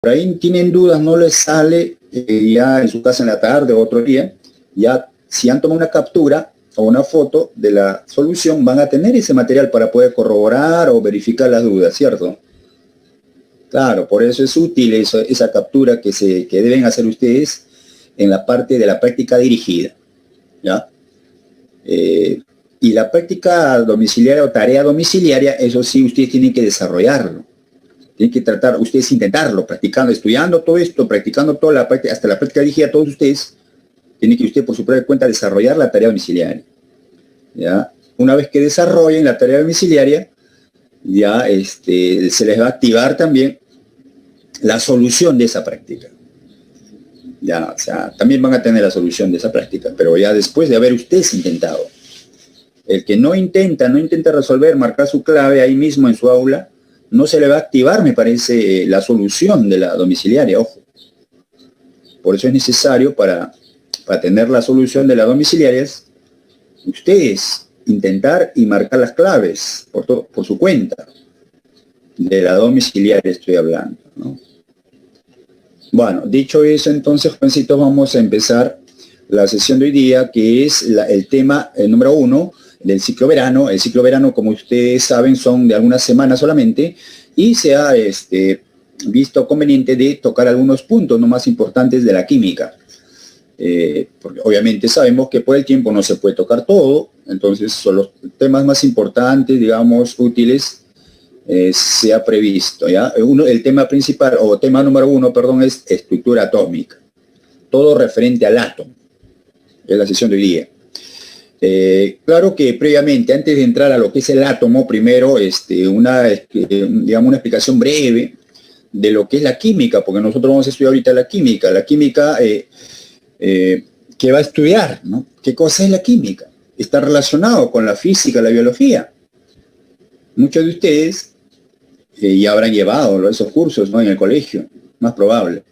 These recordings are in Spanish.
por ahí tienen dudas, no les sale, ya en su casa en la tarde o otro día, ya si han tomado una captura o una foto de la solución, van a tener ese material para poder corroborar o verificar las dudas, ¿cierto? Claro, por eso es útil esa captura que deben hacer ustedes en la parte de la práctica dirigida, ¿ya? Y la práctica domiciliaria o tarea domiciliaria, eso sí, ustedes tienen que desarrollarlo. Tienen que tratar, ustedes intentarlo, practicando, estudiando todo esto, practicando toda la práctica, hasta la práctica dirigida, todos ustedes, tienen que usted por su propia cuenta desarrollar la tarea domiciliaria. ¿Ya? Una vez que desarrollen la tarea domiciliaria, ya se les va a activar también la solución de esa práctica. Ya, o sea, también van a tener la solución de esa práctica, pero ya después de haber ustedes intentado. El que no intenta resolver, marcar su clave ahí mismo en su aula, no se le va a activar, me parece, la solución de la domiciliaria, ojo. Por eso es necesario para tener la solución de las domiciliarias, ustedes intentar y marcar las claves por su cuenta. De la domiciliaria estoy hablando, ¿no? Bueno, dicho eso, entonces, jovencitos, vamos a empezar la sesión de hoy día, que es el tema número 1 del ciclo verano. El ciclo verano, como ustedes saben, son de algunas semanas solamente, y se ha visto conveniente de tocar algunos puntos no más importantes de la química. Porque obviamente sabemos que por el tiempo no se puede tocar todo, entonces son los temas más importantes, digamos, útiles, se ha previsto, ¿ya? El tema principal, o tema número 1, perdón, es estructura atómica. Todo referente al átomo, es la sesión de hoy día. Claro que previamente, antes de entrar a lo que es el átomo, primero una explicación breve de lo que es la química, porque nosotros vamos a estudiar ahorita la química. La química que va a estudiar, ¿no? ¿Qué cosa es la química? Está relacionado con la física, la biología. Muchos de ustedes ya habrán llevado esos cursos, ¿no?, en el colegio, más probable.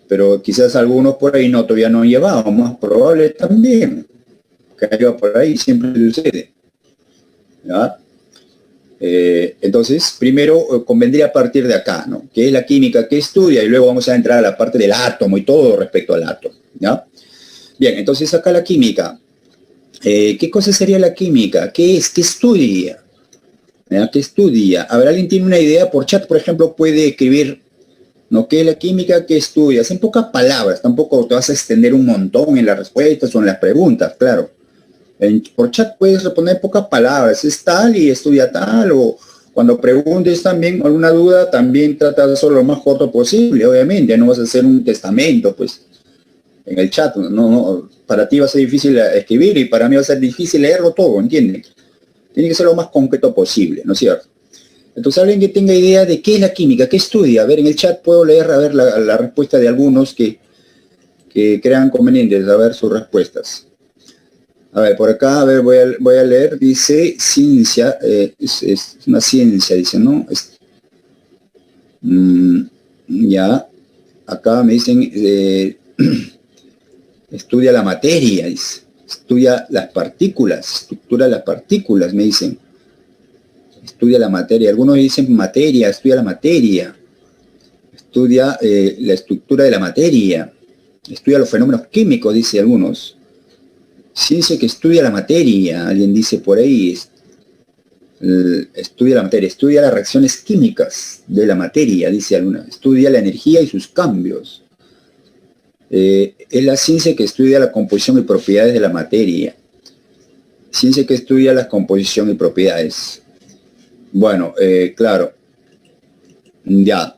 Pero quizás algunos por ahí todavía no han llevado, más probable también. Que haya por ahí, siempre sucede. ¿Ya? Entonces, primero convendría partir de acá, ¿no? ¿Qué es la química? ¿Qué estudia? Y luego vamos a entrar a la parte del átomo y todo respecto al átomo, ¿ya? Bien, entonces acá la química. ¿Qué cosa sería la química? ¿Qué es? ¿Qué estudia? ¿Ya? ¿Qué estudia? A ver, ¿alguien tiene una idea? Por chat, por ejemplo, puede escribir, ¿no?, ¿qué es la química? ¿Qué estudias? En pocas palabras, tampoco te vas a extender un montón en las respuestas o en las preguntas, claro. Por chat puedes responder pocas palabras, es tal y estudia tal, o cuando preguntes también alguna duda, también trata de hacerlo lo más corto posible, obviamente, no vas a hacer un testamento, pues, en el chat, no, para ti va a ser difícil escribir y para mí va a ser difícil leerlo todo, ¿entiendes? Tiene que ser lo más concreto posible, ¿no es cierto? Entonces, alguien que tenga idea de qué es la química, qué estudia, a ver, en el chat puedo leer, a ver, la respuesta de algunos que crean convenientes, a ver sus respuestas. A ver, por acá, a ver, voy a leer, dice, ciencia, es una ciencia, dice, ¿no? Ya, acá me dicen, estudia la materia, dice, estudia las partículas, estructura las partículas, me dicen. Estudia la materia, algunos dicen materia, estudia la materia, estudia la estructura de la materia, estudia los fenómenos químicos, dice algunos. Ciencia que estudia la materia, alguien dice por ahí, estudia la materia, estudia las reacciones químicas de la materia, dice alguna, estudia la energía y sus cambios. Es la ciencia que estudia la composición y propiedades de la materia. Ciencia que estudia la composición y propiedades. Bueno, claro, ya.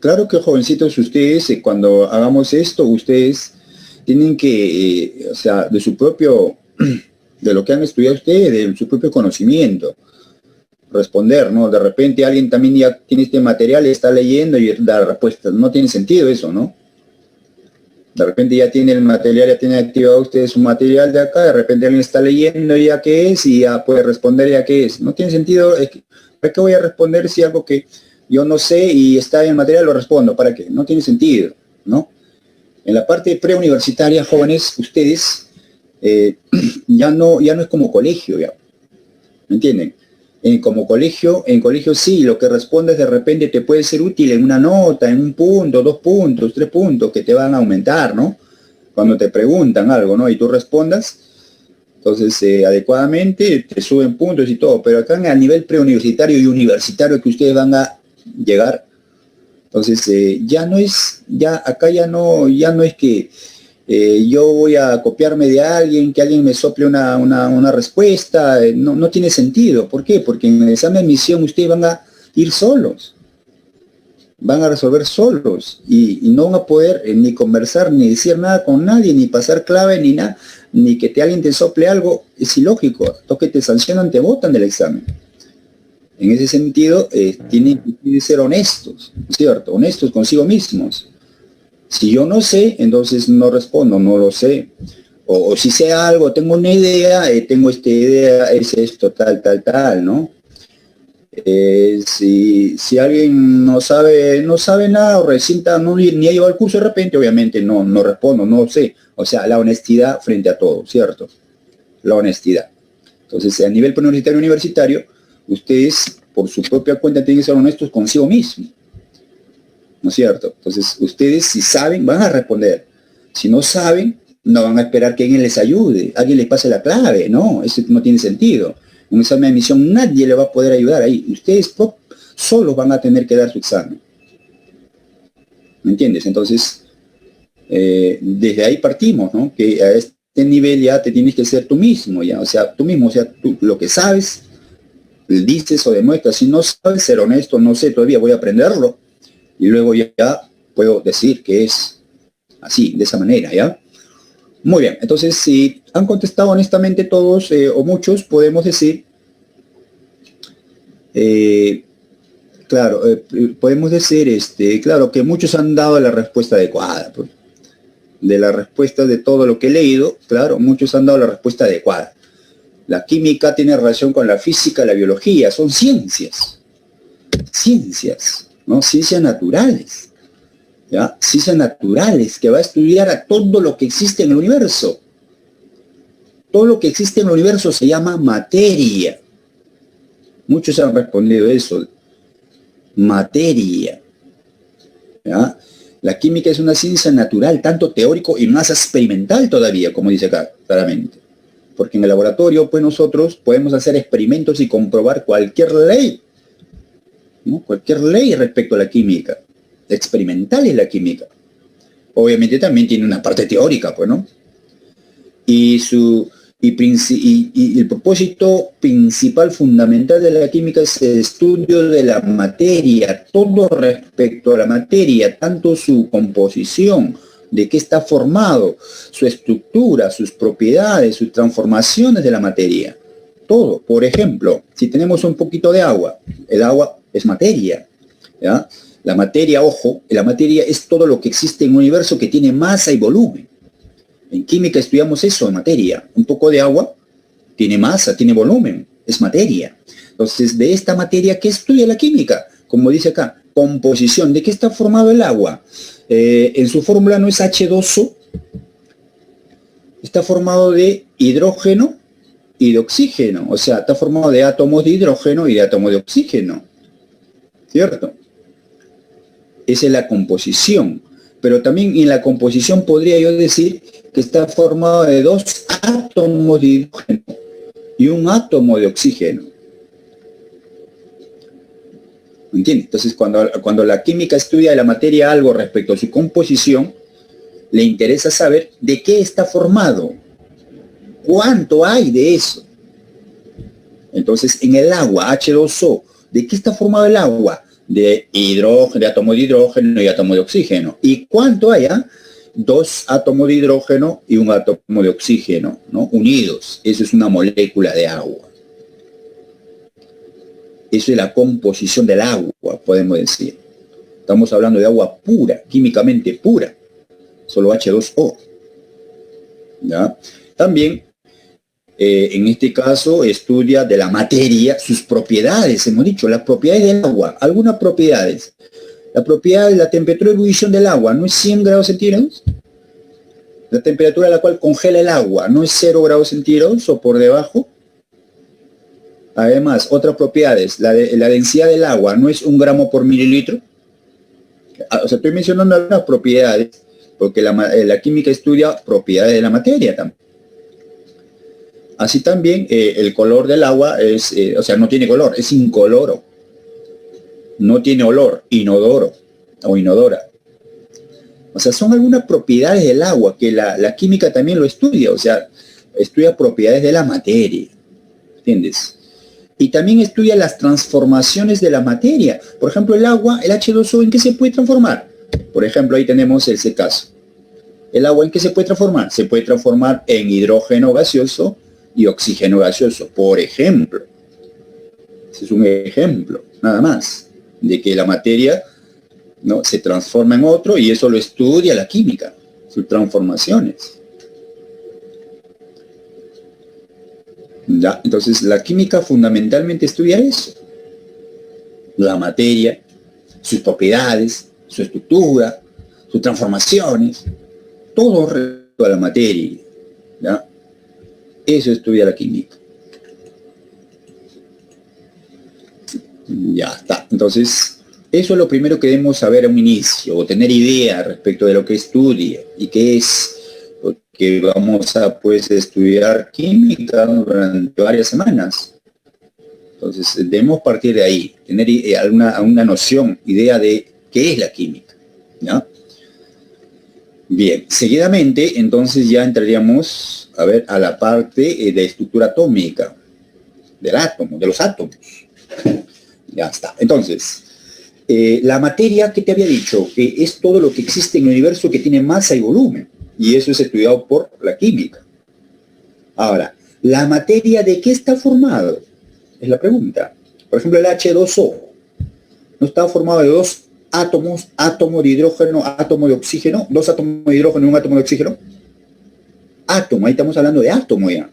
Claro que, jovencitos, ustedes, cuando hagamos esto, ustedes tienen que, o sea, de su propio, de lo que han estudiado ustedes, de su propio conocimiento, responder, ¿no? De repente alguien también ya tiene este material, está leyendo y da respuestas. No tiene sentido eso, ¿no? De repente ya tiene el material, ya tiene activado usted su material de acá, de repente alguien está leyendo ya qué es y ya puede responder ya qué es. No tiene sentido, ¿para qué voy a responder si algo que yo no sé y está en el material lo respondo? ¿Para qué? No tiene sentido, ¿no? En la parte preuniversitaria, jóvenes, ustedes ya no es como colegio, ya. ¿Me entienden? En colegio sí, lo que respondes de repente te puede ser útil en una nota, en un punto, 2 puntos, 3 puntos, que te van a aumentar, ¿no? Cuando te preguntan algo, ¿no? Y tú respondas, entonces adecuadamente te suben puntos y todo, pero acá a nivel preuniversitario y universitario que ustedes van a llegar, entonces ya acá ya no es que yo voy a copiarme de alguien, que alguien me sople una respuesta, no tiene sentido. ¿Por qué? Porque en el examen de admisión ustedes van a ir solos, van a resolver solos y no van a poder ni conversar, ni decir nada con nadie, ni pasar clave, ni nada, ni que alguien te sople algo. Es ilógico. Los que te sancionan te botan del examen. En ese sentido, tienen que ser honestos, ¿cierto? Honestos consigo mismos. Si yo no sé, entonces no respondo, no lo sé. O si sé algo, tengo una idea, tengo esta idea, es esto, tal, ¿no? Si alguien no sabe nada o recién ni ha llevado el curso de repente, obviamente no respondo, no sé. O sea, la honestidad frente a todo, ¿cierto? La honestidad. Entonces, a nivel universitario, ustedes por su propia cuenta tienen que ser honestos consigo mismos. ¿No es cierto? Entonces, ustedes si saben, van a responder. Si no saben, no van a esperar que alguien les ayude, alguien les pase la clave, no, eso no tiene sentido. Un examen de admisión nadie le va a poder ayudar ahí. Ustedes solos van a tener que dar su examen. ¿Me entiendes? Entonces, desde ahí partimos, ¿no? Que a este nivel ya te tienes que ser tú mismo, ya, o sea, tú mismo, o sea, tú lo que sabes, dices o demuestras. Si no sabes, ser honesto, no sé, todavía voy a aprenderlo. Y luego ya puedo decir que es así, de esa manera, ¿ya? Muy bien, entonces si han contestado honestamente todos o muchos, podemos decir, claro, podemos decir, claro, que muchos han dado la respuesta adecuada. Pues. De la respuesta de todo lo que he leído, claro, muchos han dado la respuesta adecuada. La química tiene relación con la física, la biología, son ciencias, ¿no? Ciencias naturales. ¿Ya? Ciencias naturales, que va a estudiar a todo lo que existe en el universo. Todo lo que existe en el universo se llama materia. Muchos han respondido eso. Materia. ¿Ya? La química es una ciencia natural, tanto teórico y más experimental todavía, como dice acá, claramente. Porque en el laboratorio, pues nosotros podemos hacer experimentos y comprobar cualquier ley, ¿no? Cualquier ley respecto a la química. Experimental es la química. Obviamente también tiene una parte teórica, pues, ¿no? Y el propósito principal, fundamental de la química es el estudio de la materia, todo respecto a la materia, tanto su composición, de qué está formado, su estructura, sus propiedades, sus transformaciones de la materia. Todo. Por ejemplo, si tenemos un poquito de agua, el agua es materia, ¿ya? La materia, ojo, la materia es todo lo que existe en un universo que tiene masa y volumen. En química estudiamos eso, en materia. Un poco de agua tiene masa, tiene volumen, es materia. Entonces, de esta materia, ¿qué estudia la química? Como dice acá, composición. ¿De qué está formado el agua? En su fórmula no es H2O, está formado de hidrógeno y de oxígeno. O sea, está formado de átomos de hidrógeno y de átomos de oxígeno. ¿Cierto? Esa es la composición. Pero también en la composición podría yo decir que está formado de 2 átomos de hidrógeno y un átomo de oxígeno. ¿Me entiendes? Entonces, cuando la química estudia de la materia algo respecto a su composición, le interesa saber de qué está formado, cuánto hay de eso. Entonces, en el agua, H2O, ¿de qué está formado el agua? De hidrógeno, de átomo de hidrógeno y átomo de oxígeno. ¿Y cuánto hay? 2 átomos de hidrógeno y un átomo de oxígeno, ¿no? Unidos. Eso es una molécula de agua. Eso es la composición del agua, podemos decir. Estamos hablando de agua pura, químicamente pura. Solo H2O. ¿Ya? También, en este caso, estudia de la materia, sus propiedades, hemos dicho, las propiedades del agua. Algunas propiedades. La propiedad de la temperatura de ebullición del agua, ¿no es 100 grados centígrados? La temperatura a la cual congela el agua, ¿no es 0 grados centígrados o por debajo? Además, otras propiedades, la densidad del agua no es 1 gramo por mililitro. O sea, estoy mencionando algunas propiedades, porque la química estudia propiedades de la materia también. Así también el color del agua es, o sea, no tiene color, es incoloro. No tiene olor, inodoro o inodora. O sea, son algunas propiedades del agua que la química también lo estudia, o sea, estudia propiedades de la materia, ¿entiendes? Y también estudia las transformaciones de la materia. Por ejemplo, el agua, el H2O, ¿en qué se puede transformar? Por ejemplo, ahí tenemos ese caso. ¿El agua en qué se puede transformar? Se puede transformar en hidrógeno gaseoso y oxígeno gaseoso, por ejemplo. Ese es un ejemplo, nada más, de que la materia, ¿no?, se transforma en otro, y eso lo estudia la química, sus transformaciones. ¿Ya? Entonces, la química fundamentalmente estudia eso. La materia, sus propiedades, su estructura, sus transformaciones, todo respecto a la materia. ¿Ya? Eso estudia la química. Ya está. Entonces, eso es lo primero que debemos saber a un inicio, o tener idea respecto de lo que estudia y qué es, porque vamos a, pues, estudiar química durante varias semanas. Entonces, debemos partir de ahí, tener alguna noción, idea de qué es la química, ¿ya? Bien, seguidamente, entonces ya entraríamos, a ver, a la parte de estructura atómica del átomo, de los átomos. Ya está. Entonces, la materia, ¿qué te había dicho? Que es todo lo que existe en el universo que tiene masa y volumen. Y eso es estudiado por la química. Ahora, ¿la materia de qué está formado? Es la pregunta. Por ejemplo, el H2O no está formado de dos átomos, átomo de hidrógeno, átomo de oxígeno, dos átomos de hidrógeno y un átomo de oxígeno. Átomo, ahí estamos hablando de átomo ya.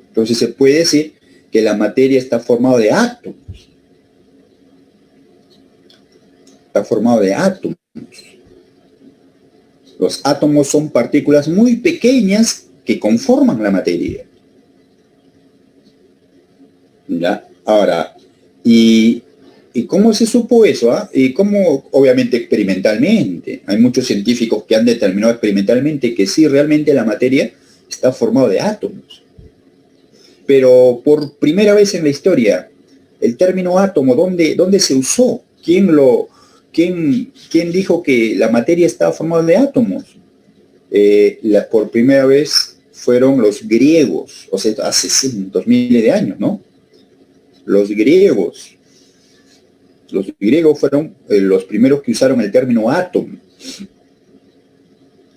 Entonces se puede decir que la materia está formada de átomos. Está formado de átomos. Los átomos son partículas muy pequeñas que conforman la materia. ¿Ya? Ahora, ¿y cómo se supo eso? Y cómo, obviamente, experimentalmente. Hay muchos científicos que han determinado experimentalmente que sí, realmente la materia está formada de átomos. Pero por primera vez en la historia, el término átomo, ¿dónde se usó? ¿Quién dijo que la materia estaba formada de átomos? Por primera vez fueron los griegos, o sea, hace cientos, miles de años, ¿no? Los griegos fueron los primeros que usaron el término átomo.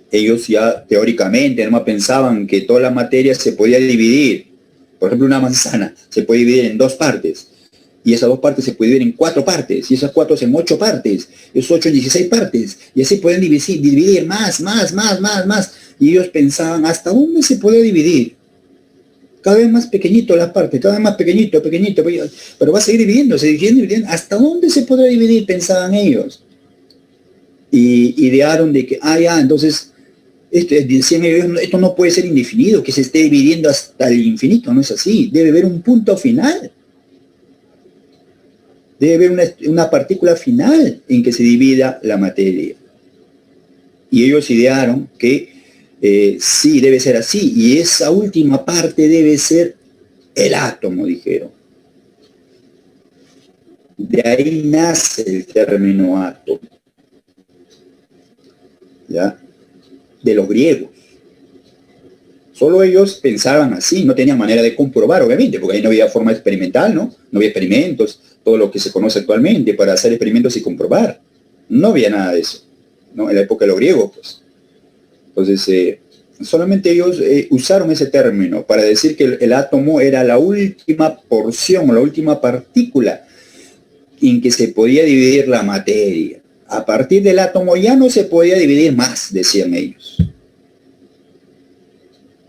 Ellos ya teóricamente nomás pensaban que toda la materia se podía dividir. Por ejemplo, una manzana se puede dividir en 2 partes. Y esas 2 partes se pueden dividir en 4 partes. Y esas 4 en 8 partes. Esos 8 en 16 partes. Y así pueden dividir más. Y ellos pensaban, ¿hasta dónde se puede dividir? Cada vez más pequeñito las partes, cada vez más pequeñito, pero va a seguir dividiendo. ¿Hasta dónde se podrá dividir? Pensaban ellos. Y idearon de que, entonces, decían ellos, esto no puede ser indefinido, que se esté dividiendo hasta el infinito, no es así. Debe haber un punto final. Debe haber una partícula final en que se divida la materia. Y ellos idearon que sí, debe ser así, y esa última parte debe ser el átomo, dijeron. De ahí nace el término átomo, ¿ya? De los griegos. Solo ellos pensaban así, no tenían manera de comprobar, obviamente, porque ahí no había forma experimental, ¿no? No había experimentos, todo lo que se conoce actualmente para hacer experimentos y comprobar. No había nada de eso, ¿no? En la época de los griegos, pues. Entonces, solamente ellos usaron ese término para decir que el átomo era la última porción, la última partícula en que se podía dividir la materia. A partir del átomo ya no se podía dividir más, decían ellos.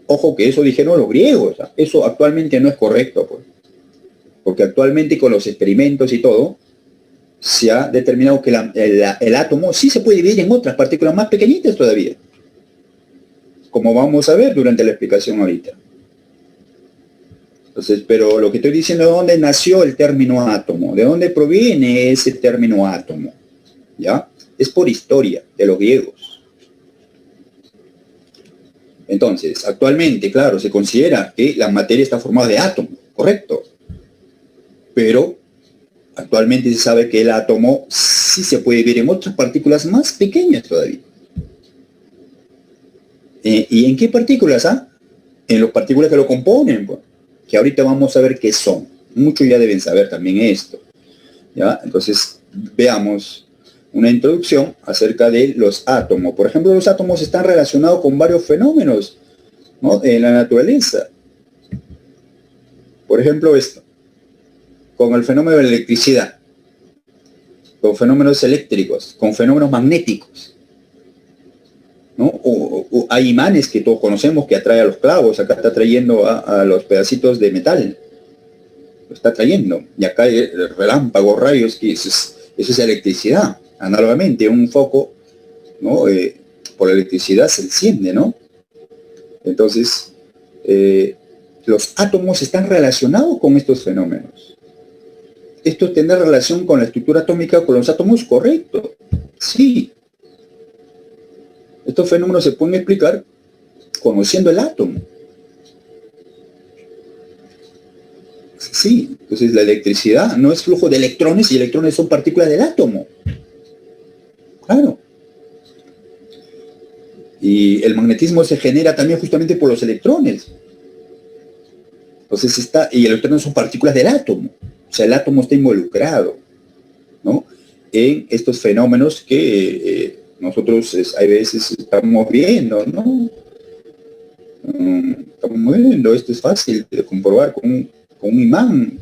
Ojo que eso dijeron los griegos, ¿eh? Eso actualmente no es correcto, pues. Porque actualmente con los experimentos y todo, se ha determinado que el átomo sí se puede dividir en otras partículas más pequeñitas todavía, como vamos a ver durante la explicación ahorita. Entonces, pero lo que estoy diciendo es de dónde nació el término átomo, de dónde proviene ese término átomo, ¿ya? Es por historia de los griegos. Entonces, actualmente, claro, se considera que la materia está formada de átomos, correcto. Pero actualmente se sabe que el átomo sí se puede ver en otras partículas más pequeñas todavía. ¿Y en qué partículas? En las partículas que lo componen, pues, que ahorita vamos a ver qué son. Muchos ya deben saber también esto, ¿ya? Entonces, veamos una introducción acerca de los átomos. Por ejemplo, los átomos están relacionados con varios fenómenos, ¿no?, en la naturaleza. Por ejemplo, esto, con el fenómeno de la electricidad, con fenómenos eléctricos, con fenómenos magnéticos, ¿no? O hay imanes que todos conocemos que atrae a los clavos, acá está trayendo a los pedacitos de metal, lo está trayendo, y acá hay relámpagos, rayos, que eso es electricidad. Análogamente, un foco, ¿no?, por la electricidad se enciende, ¿no? Entonces, los átomos están relacionados con estos fenómenos. ¿Esto tendrá relación con la estructura atómica con los átomos? Correcto, sí. Estos fenómenos se pueden explicar conociendo el átomo. Sí, entonces la electricidad no es flujo de electrones y electrones son partículas del átomo. Claro. Y el magnetismo se genera también justamente por los electrones. Entonces y los electrones son partículas del átomo. O sea, el átomo está involucrado, ¿no?, en estos fenómenos que nosotros a veces estamos viendo, ¿no? Estamos viendo, esto es fácil de comprobar con un imán.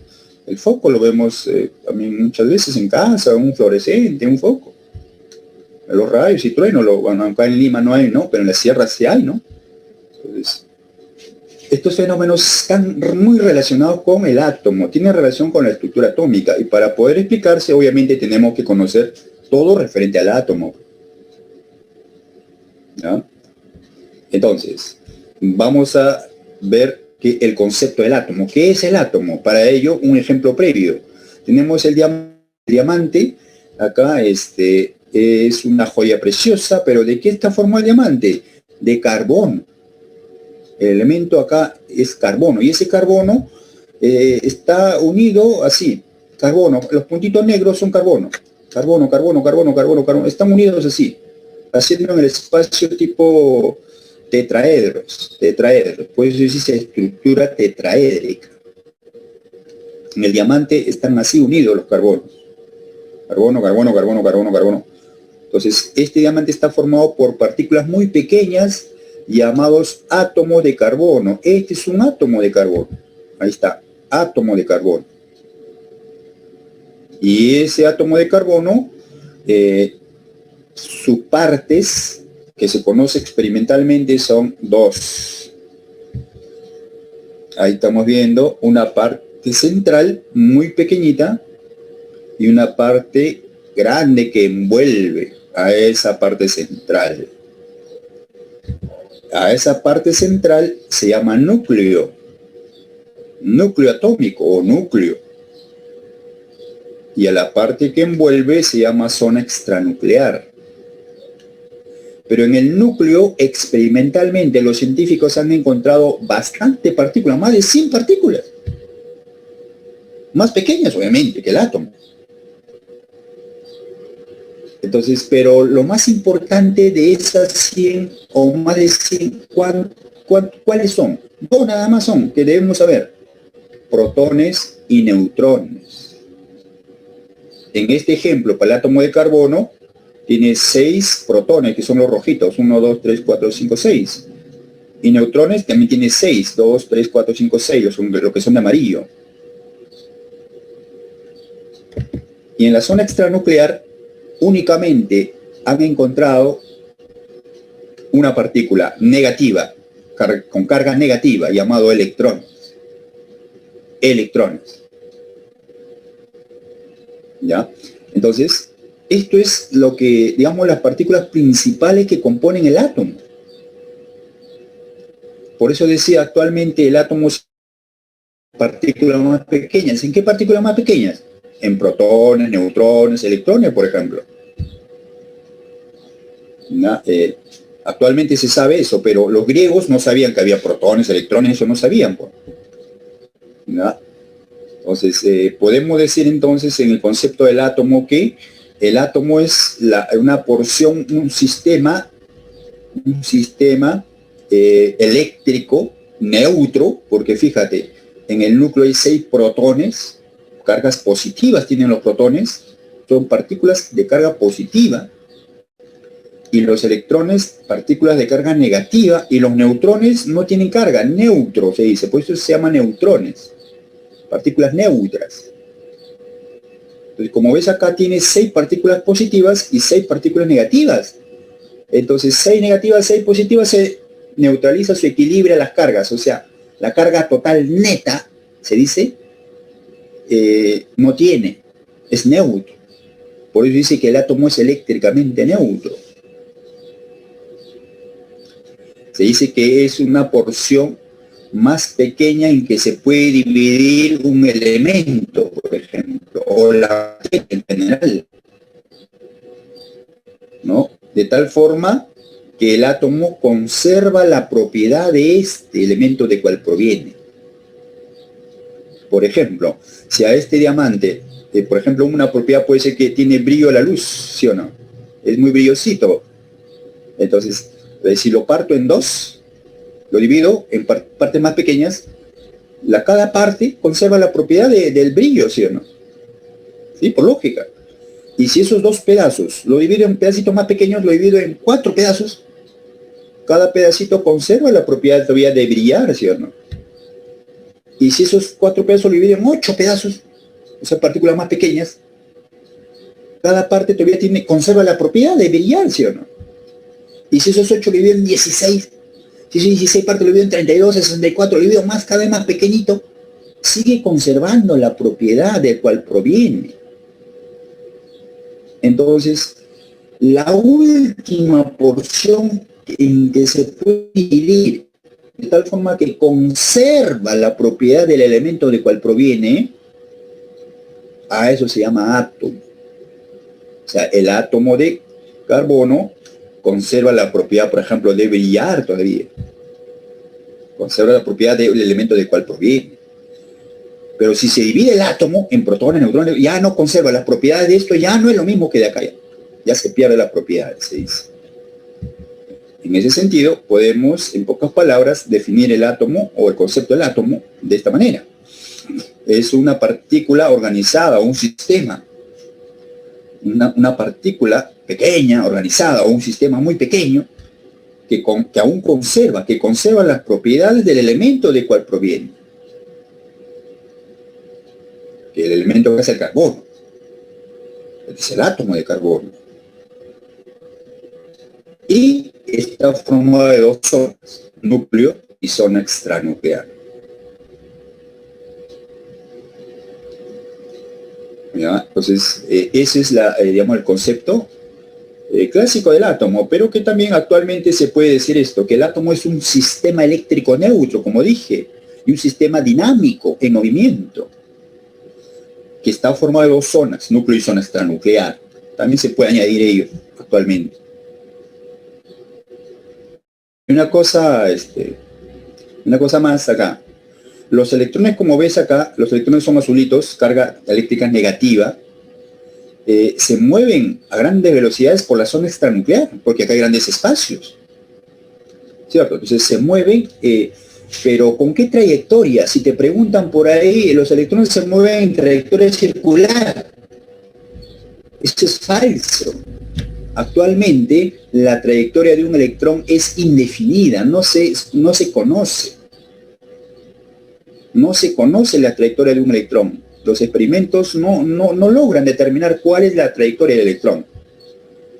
El foco lo vemos también muchas veces en casa, un fluorescente, un foco. Los rayos y truenos, bueno, acá en Lima no hay, ¿no?, pero en la sierra sí hay, ¿no? Entonces, estos fenómenos están muy relacionados con el átomo, tienen relación con la estructura atómica, y para poder explicarse, obviamente, tenemos que conocer todo referente al átomo, ¿ya? Entonces, vamos a ver el concepto del átomo. ¿Qué es el átomo? Para ello, un ejemplo previo. Tenemos el diamante, acá es una joya preciosa, pero ¿de qué está formado el diamante? De carbono. El elemento acá es carbono, y ese carbono está unido así, carbono, los puntitos negros son carbono, carbono, carbono, carbono, carbono, carbono, están unidos así, haciendo en el espacio tipo tetraedros, por eso se dice estructura tetraédrica. En el diamante están así unidos los carbonos, carbono, carbono, carbono, carbono, carbono. Entonces, este diamante está formado por partículas muy pequeñas llamados átomos de carbono. Este es un átomo de carbono. Ahí está, átomo de carbono. Y ese átomo de carbono, sus partes que se conoce experimentalmente son dos. Ahí estamos viendo una parte central muy pequeñita y una parte grande que envuelve a esa parte central. A esa parte central se llama núcleo, núcleo atómico o núcleo. Y a la parte que envuelve se llama zona extranuclear. Pero en el núcleo, experimentalmente, los científicos han encontrado bastante partículas, más de 100 partículas. Más pequeñas, obviamente, que el átomo. Entonces, pero lo más importante de esas 100 o más de 100, ¿cuáles son? Dos nada más son, que debemos saber. Protones y neutrones. En este ejemplo, para el átomo de carbono, tiene 6 protones, que son los rojitos, 1, 2, 3, 4, 5, 6. Y neutrones también tiene 6, 2, 3, 4, 5, 6, lo que son de amarillo. Y en la zona extranuclear, únicamente han encontrado una partícula negativa, con carga negativa, llamado electrones. Electrones. ¿Ya? Entonces, esto es lo que, digamos, las partículas principales que componen el átomo. Por eso decía, actualmente el átomo partículas más pequeñas. ¿En qué partículas más pequeñas? En protones, neutrones, electrones, por ejemplo. Actualmente se sabe eso, pero los griegos no sabían que había protones, electrones, eso no sabían. Pues. Entonces, podemos decir entonces en el concepto del átomo que el átomo es una porción, un sistema eléctrico neutro, porque fíjate, en el núcleo hay 6 protones, cargas positivas tienen los protones, son partículas de carga positiva, y los electrones, partículas de carga negativa, y los neutrones no tienen carga, neutro se dice, por eso se llaman neutrones, partículas neutras. Entonces, como ves acá, tiene 6 partículas positivas y 6 partículas negativas. Entonces, 6 negativas, 6 positivas, se neutraliza, se equilibra las cargas, o sea, la carga total neta, se dice, no tiene, es neutro. Por eso dice que el átomo es eléctricamente neutro. Se dice que es una porción más pequeña en que se puede dividir un elemento, por ejemplo, o la materia en general, ¿no? De tal forma que el átomo conserva la propiedad de este elemento de cual proviene. Por ejemplo, si a este diamante, por ejemplo, una propiedad puede ser que tiene brillo a la luz, ¿sí o no? Es muy brillosito. Entonces, si lo parto en 2, lo divido en partes más pequeñas, cada parte conserva la propiedad del brillo, ¿sí o no? ¿Sí? Por lógica. Y si esos 2 pedazos lo divido en pedacitos más pequeños, lo divido en 4 pedazos, cada pedacito conserva la propiedad todavía de brillar, ¿sí o no? Y si esos 4 pedazos lo divido en 8 pedazos, o sea, partículas más pequeñas, cada parte todavía conserva la propiedad de brillar, ¿sí o no? Y si esos 8 lo divido en 16, si esos 16 partes lo divido en 32, 64, lo divido más, cada vez más pequeñito, sigue conservando la propiedad de cual proviene. Entonces, la última porción en que se puede dividir de tal forma que conserva la propiedad del elemento de cual proviene, a eso se llama átomo. O sea, el átomo de carbono conserva la propiedad, por ejemplo, de brillar todavía. Conserva la propiedad del elemento del cual proviene. Pero si se divide el átomo en protones, neutrones, ya no conserva las propiedades de esto, ya no es lo mismo que de acá. Ya se pierde la propiedad, se dice. En ese sentido, podemos, en pocas palabras, definir el átomo o el concepto del átomo de esta manera. Es una partícula organizada, un sistema. Una partícula pequeña, organizada, o un sistema muy pequeño, que aún conserva las propiedades del elemento de cual proviene. Que el elemento que es el carbono. Es el átomo de carbono. Y está formado de 2 zonas, núcleo y zona extranuclear. ¿Ya? Entonces, ese es digamos, el concepto clásico del átomo, pero que también actualmente se puede decir esto, que el átomo es un sistema eléctrico neutro, como dije, y un sistema dinámico en movimiento, que está formado de 2 zonas, núcleo y zona extranuclear. También se puede añadir ello actualmente. Una cosa más acá. Los electrones, como ves acá, los electrones son azulitos, carga eléctrica negativa, se mueven a grandes velocidades por la zona extranuclear, porque acá hay grandes espacios. ¿Cierto? Entonces se mueven, pero ¿con qué trayectoria? Si te preguntan por ahí, los electrones se mueven en trayectoria circular. Esto es falso. Actualmente la trayectoria de un electrón es indefinida, no se conoce. No se conoce la trayectoria de un electrón. Los experimentos no logran determinar cuál es la trayectoria del electrón.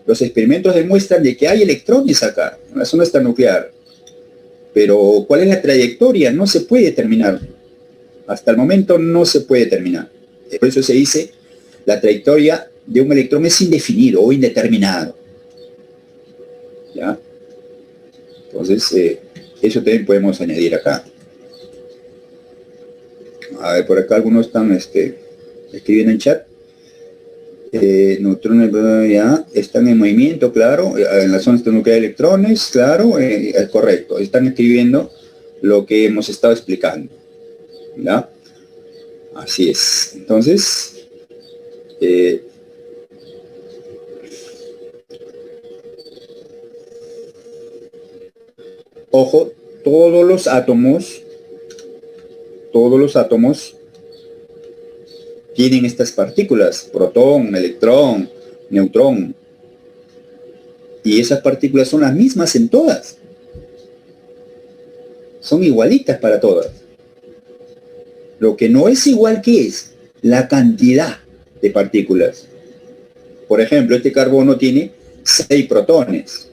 Los experimentos demuestran de que hay electrones acá, en la zona extranuclear. Pero ¿cuál es la trayectoria? No se puede determinar. Hasta el momento no se puede determinar. Por eso se dice, la trayectoria de un electrón es indefinido o indeterminado. ¿Ya? Entonces, eso también podemos añadir acá. A ver, por acá algunos están escribiendo en chat. Neutrones ya están en movimiento, claro, en la zona nuclear de electrones, claro, es correcto, están escribiendo lo que hemos estado explicando, ¿ya? Así es. Entonces, ojo, todos los átomos tienen estas partículas, protón, electrón, neutrón, y esas partículas son las mismas en todas. Son igualitas para todas. Lo que no es igual, ¿qué es? La cantidad de partículas. Por ejemplo, este carbono tiene 6 protones,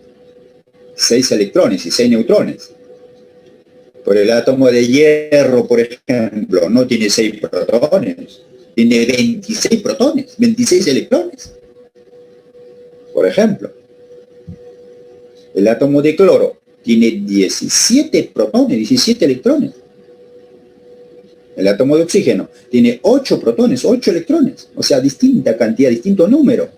6 electrones y 6 neutrones. Por el átomo de hierro, por ejemplo, no tiene 6 protones, tiene 26 protones, 26 electrones. Por ejemplo, el átomo de cloro tiene 17 protones, 17 electrones. El átomo de oxígeno tiene 8 protones, 8 electrones. O sea, distinta cantidad, distinto número.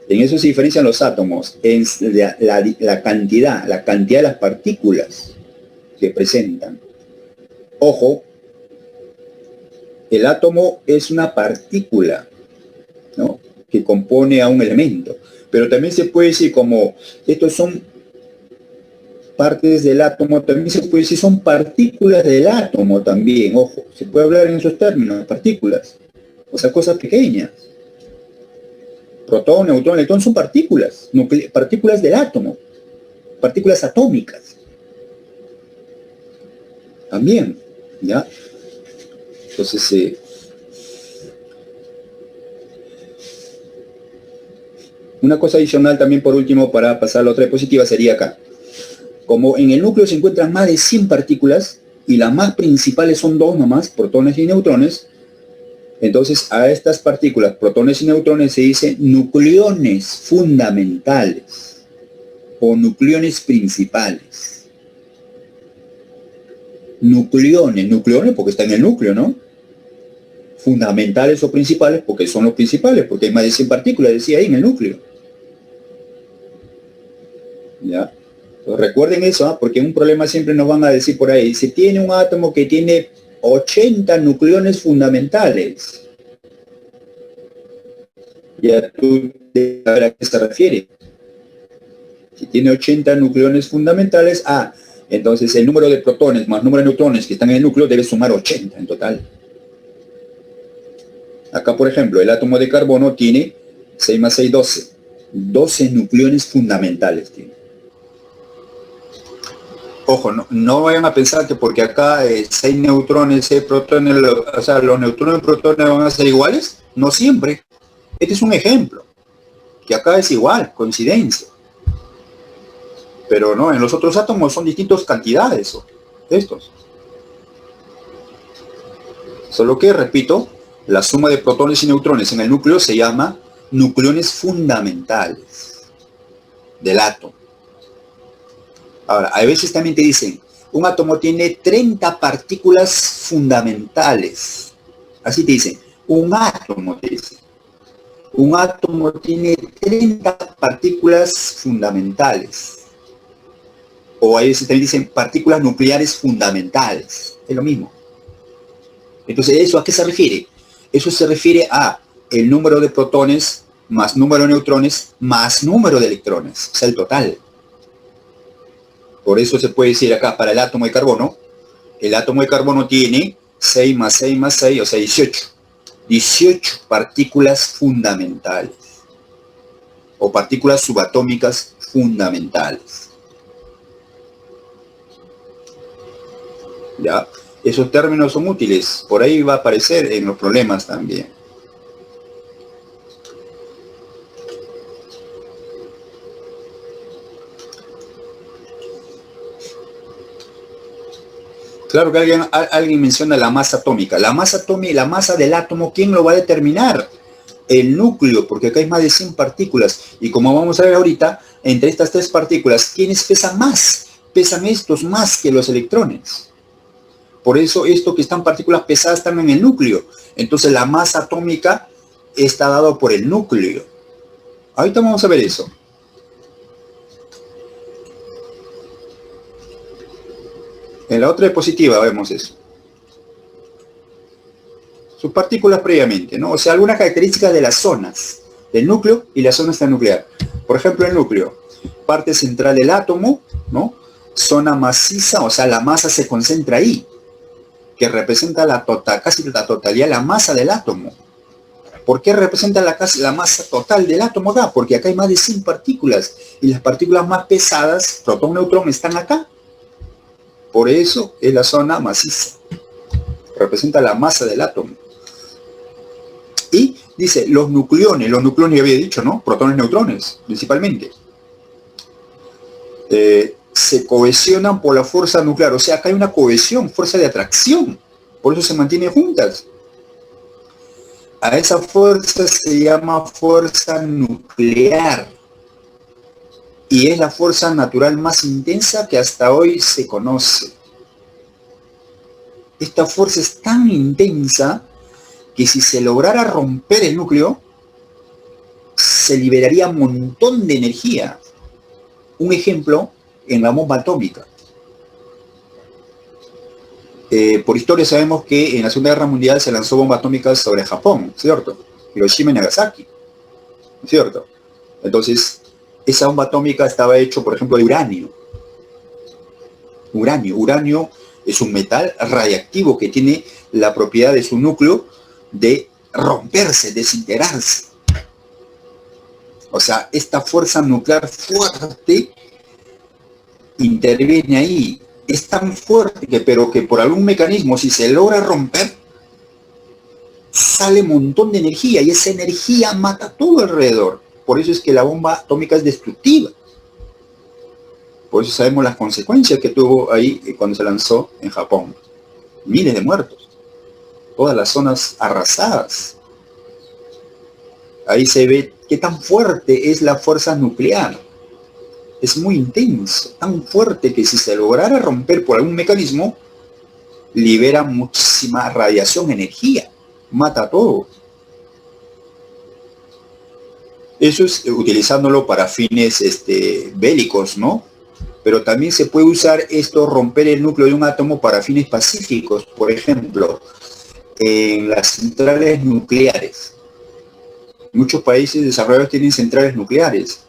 En eso se diferencian los átomos, en la cantidad de las partículas que presentan. Ojo, el átomo es una partícula, ¿no?, que compone a un elemento. Pero también se puede decir, como estos son partes del átomo, también se puede decir son partículas del átomo también, ojo, se puede hablar en esos términos, partículas, o sea, cosas pequeñas. Protón, neutrón, electrón son partículas, partículas del átomo, partículas atómicas. También, ¿ya? Entonces, una cosa adicional también por último para pasar a la otra diapositiva sería acá. Como en el núcleo se encuentran más de 100 partículas y las más principales son 2 nomás, protones y neutrones, entonces a estas partículas, protones y neutrones, se dice nucleones fundamentales o nucleones principales. Nucleones porque está en el núcleo, ¿no? Fundamentales o principales porque son los principales, porque hay más de 100 partículas, decía ahí, en el núcleo. ¿Ya? Entonces, recuerden eso, porque un problema siempre nos van a decir por ahí, si tiene un átomo que tiene 80 nucleones fundamentales. Ya tú debes saber a qué se refiere. Si tiene 80 nucleones fundamentales, entonces el número de protones más número de neutrones que están en el núcleo debe sumar 80 en total. Acá, por ejemplo, el átomo de carbono tiene 6 más 6, 12. 12 nucleones fundamentales tiene. Ojo, no vayan a pensar que porque acá 6 neutrones, 6 protones, o sea, los neutrones y protones van a ser iguales. No siempre. Este es un ejemplo. Que acá es igual, coincidencia. Pero no, en los otros átomos son distintas cantidades estos. Solo que, repito, la suma de protones y neutrones en el núcleo se llama nucleones fundamentales del átomo. Ahora, a veces también te dicen, un átomo tiene 30 partículas fundamentales. Así te dicen, un átomo te dice. Un átomo tiene 30 partículas fundamentales. O a veces también dicen partículas nucleares fundamentales. Es lo mismo. Entonces, ¿eso a qué se refiere? Eso se refiere a el número de protones más número de neutrones más número de electrones. O sea, el total. Por eso se puede decir acá, para el átomo de carbono, el átomo de carbono tiene 6 más 6 más 6, o sea, 18. 18 partículas fundamentales. O partículas subatómicas fundamentales. ¿Ya? Esos términos son útiles. Por ahí va a aparecer en los problemas también. Claro que alguien menciona la masa atómica. La masa del átomo, ¿quién lo va a determinar? El núcleo, porque acá hay más de 100 partículas. Y como vamos a ver ahorita, entre estas 3 partículas, ¿quiénes pesan más? Pesan estos más que los electrones. Por eso esto que están partículas pesadas están en el núcleo. Entonces la masa atómica está dado por el núcleo. Ahorita vamos a ver eso. En la otra diapositiva vemos eso. Sus partículas previamente, ¿no? O sea, algunas características de las zonas del núcleo y la zona extranuclear. Por ejemplo, el núcleo, parte central del átomo, ¿no? Zona maciza, o sea, la masa se concentra ahí, que representa casi la totalidad de la masa del átomo. ¿Por qué representa la masa total del átomo acá? Porque acá hay más de 100 partículas, y las partículas más pesadas, protón, neutrón, están acá. Por eso es la zona maciza. Representa la masa del átomo. Y dice, los nucleones ya había dicho, ¿no? Protones, neutrones, principalmente. Se cohesionan por la fuerza nuclear. O sea, acá hay una cohesión, fuerza de atracción. Por eso se mantienen juntas. A esa fuerza se llama fuerza nuclear. Y es la fuerza natural más intensa que hasta hoy se conoce. Esta fuerza es tan intensa que si se lograra romper el núcleo, se liberaría un montón de energía. Un ejemplo, en la bomba atómica. Por historia sabemos que en la Segunda Guerra Mundial se lanzó bombas atómicas sobre Japón, ¿cierto? Hiroshima y Nagasaki, ¿cierto? Entonces, esa bomba atómica estaba hecha, por ejemplo, de uranio. Uranio es un metal radiactivo que tiene la propiedad de su núcleo de romperse, desintegrarse. O sea, esta fuerza nuclear fuerte interviene ahí. Es tan fuerte pero que por algún mecanismo, si se logra romper, sale un montón de energía y esa energía mata todo alrededor. Por eso es que la bomba atómica es destructiva. Por eso sabemos las consecuencias que tuvo ahí cuando se lanzó en Japón. Miles de muertos. Todas las zonas arrasadas. Ahí se ve qué tan fuerte es la fuerza nuclear. Es muy intenso, tan fuerte que si se lograra romper por algún mecanismo, libera muchísima radiación, energía, mata todo. Eso es utilizándolo para fines bélicos, ¿no? Pero también se puede usar esto, romper el núcleo de un átomo para fines pacíficos. Por ejemplo, en las centrales nucleares. Muchos países desarrollados tienen centrales nucleares,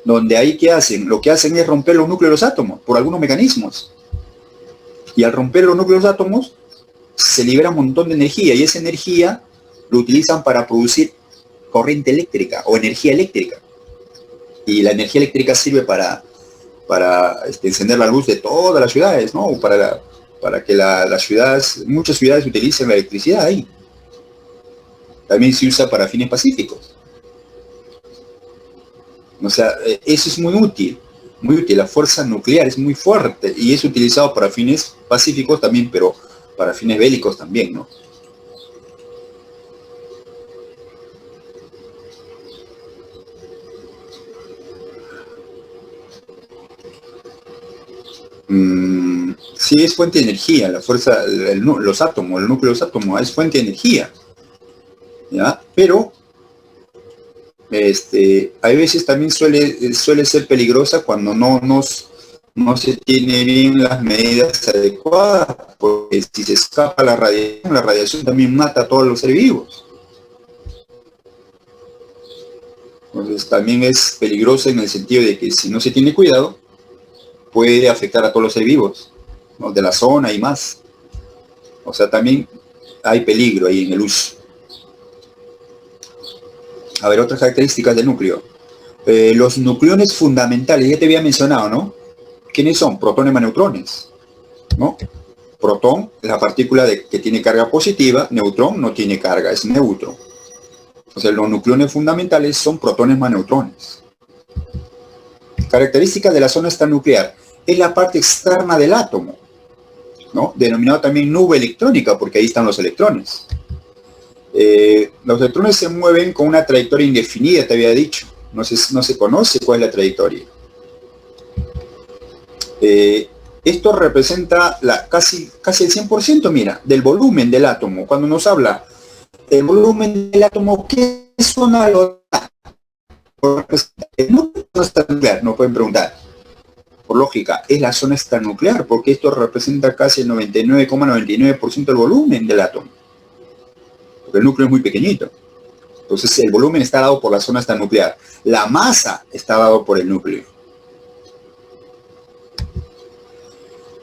donde ahí ¿qué hacen? Lo que hacen es romper los núcleos de los átomos por algunos mecanismos. Y al romper los núcleos de los átomos, se libera un montón de energía, y esa energía lo utilizan para producir corriente eléctrica o energía eléctrica. Y la energía eléctrica sirve para encender la luz de todas las ciudades, ¿no? Para que las ciudades, muchas ciudades utilicen la electricidad ahí. También se usa para fines pacíficos. O sea, eso es muy útil, muy útil. La fuerza nuclear es muy fuerte y es utilizado para fines pacíficos también, pero para fines bélicos también, ¿no? Sí, es fuente de energía, la fuerza, los átomos, el núcleo de los átomos es fuente de energía, ¿ya? Pero hay veces también suele ser peligrosa cuando no se tiene bien las medidas adecuadas, porque si se escapa la radiación también mata a todos los seres vivos. Entonces también es peligrosa en el sentido de que si no se tiene cuidado, puede afectar a todos los seres vivos, ¿no? De la zona y más. O sea, también hay peligro ahí en el uso. A ver, otras características del núcleo. Los nucleones fundamentales, ya te había mencionado, ¿no? ¿Quiénes son? Protones más neutrones, ¿no? Protón es la partícula que tiene carga positiva, neutrón no tiene carga, es neutro. O sea, los nucleones fundamentales son protones más neutrones. Características de la zona extranuclear. Es la parte externa del átomo, ¿no? Denominado también nube electrónica, porque ahí están los electrones. Los electrones se mueven con una trayectoria indefinida, te había dicho. No se conoce cuál es la trayectoria. Esto representa casi el 100%, mira, del volumen del átomo. Cuando nos habla el volumen del átomo, ¿qué zona lo da? No está nuclear, no pueden preguntar. Por lógica, es la zona extranuclear, porque esto representa casi el 99,99% del volumen del átomo. Porque el núcleo es muy pequeñito. Entonces el volumen está dado por la zona extranuclear. La masa está dado por el núcleo.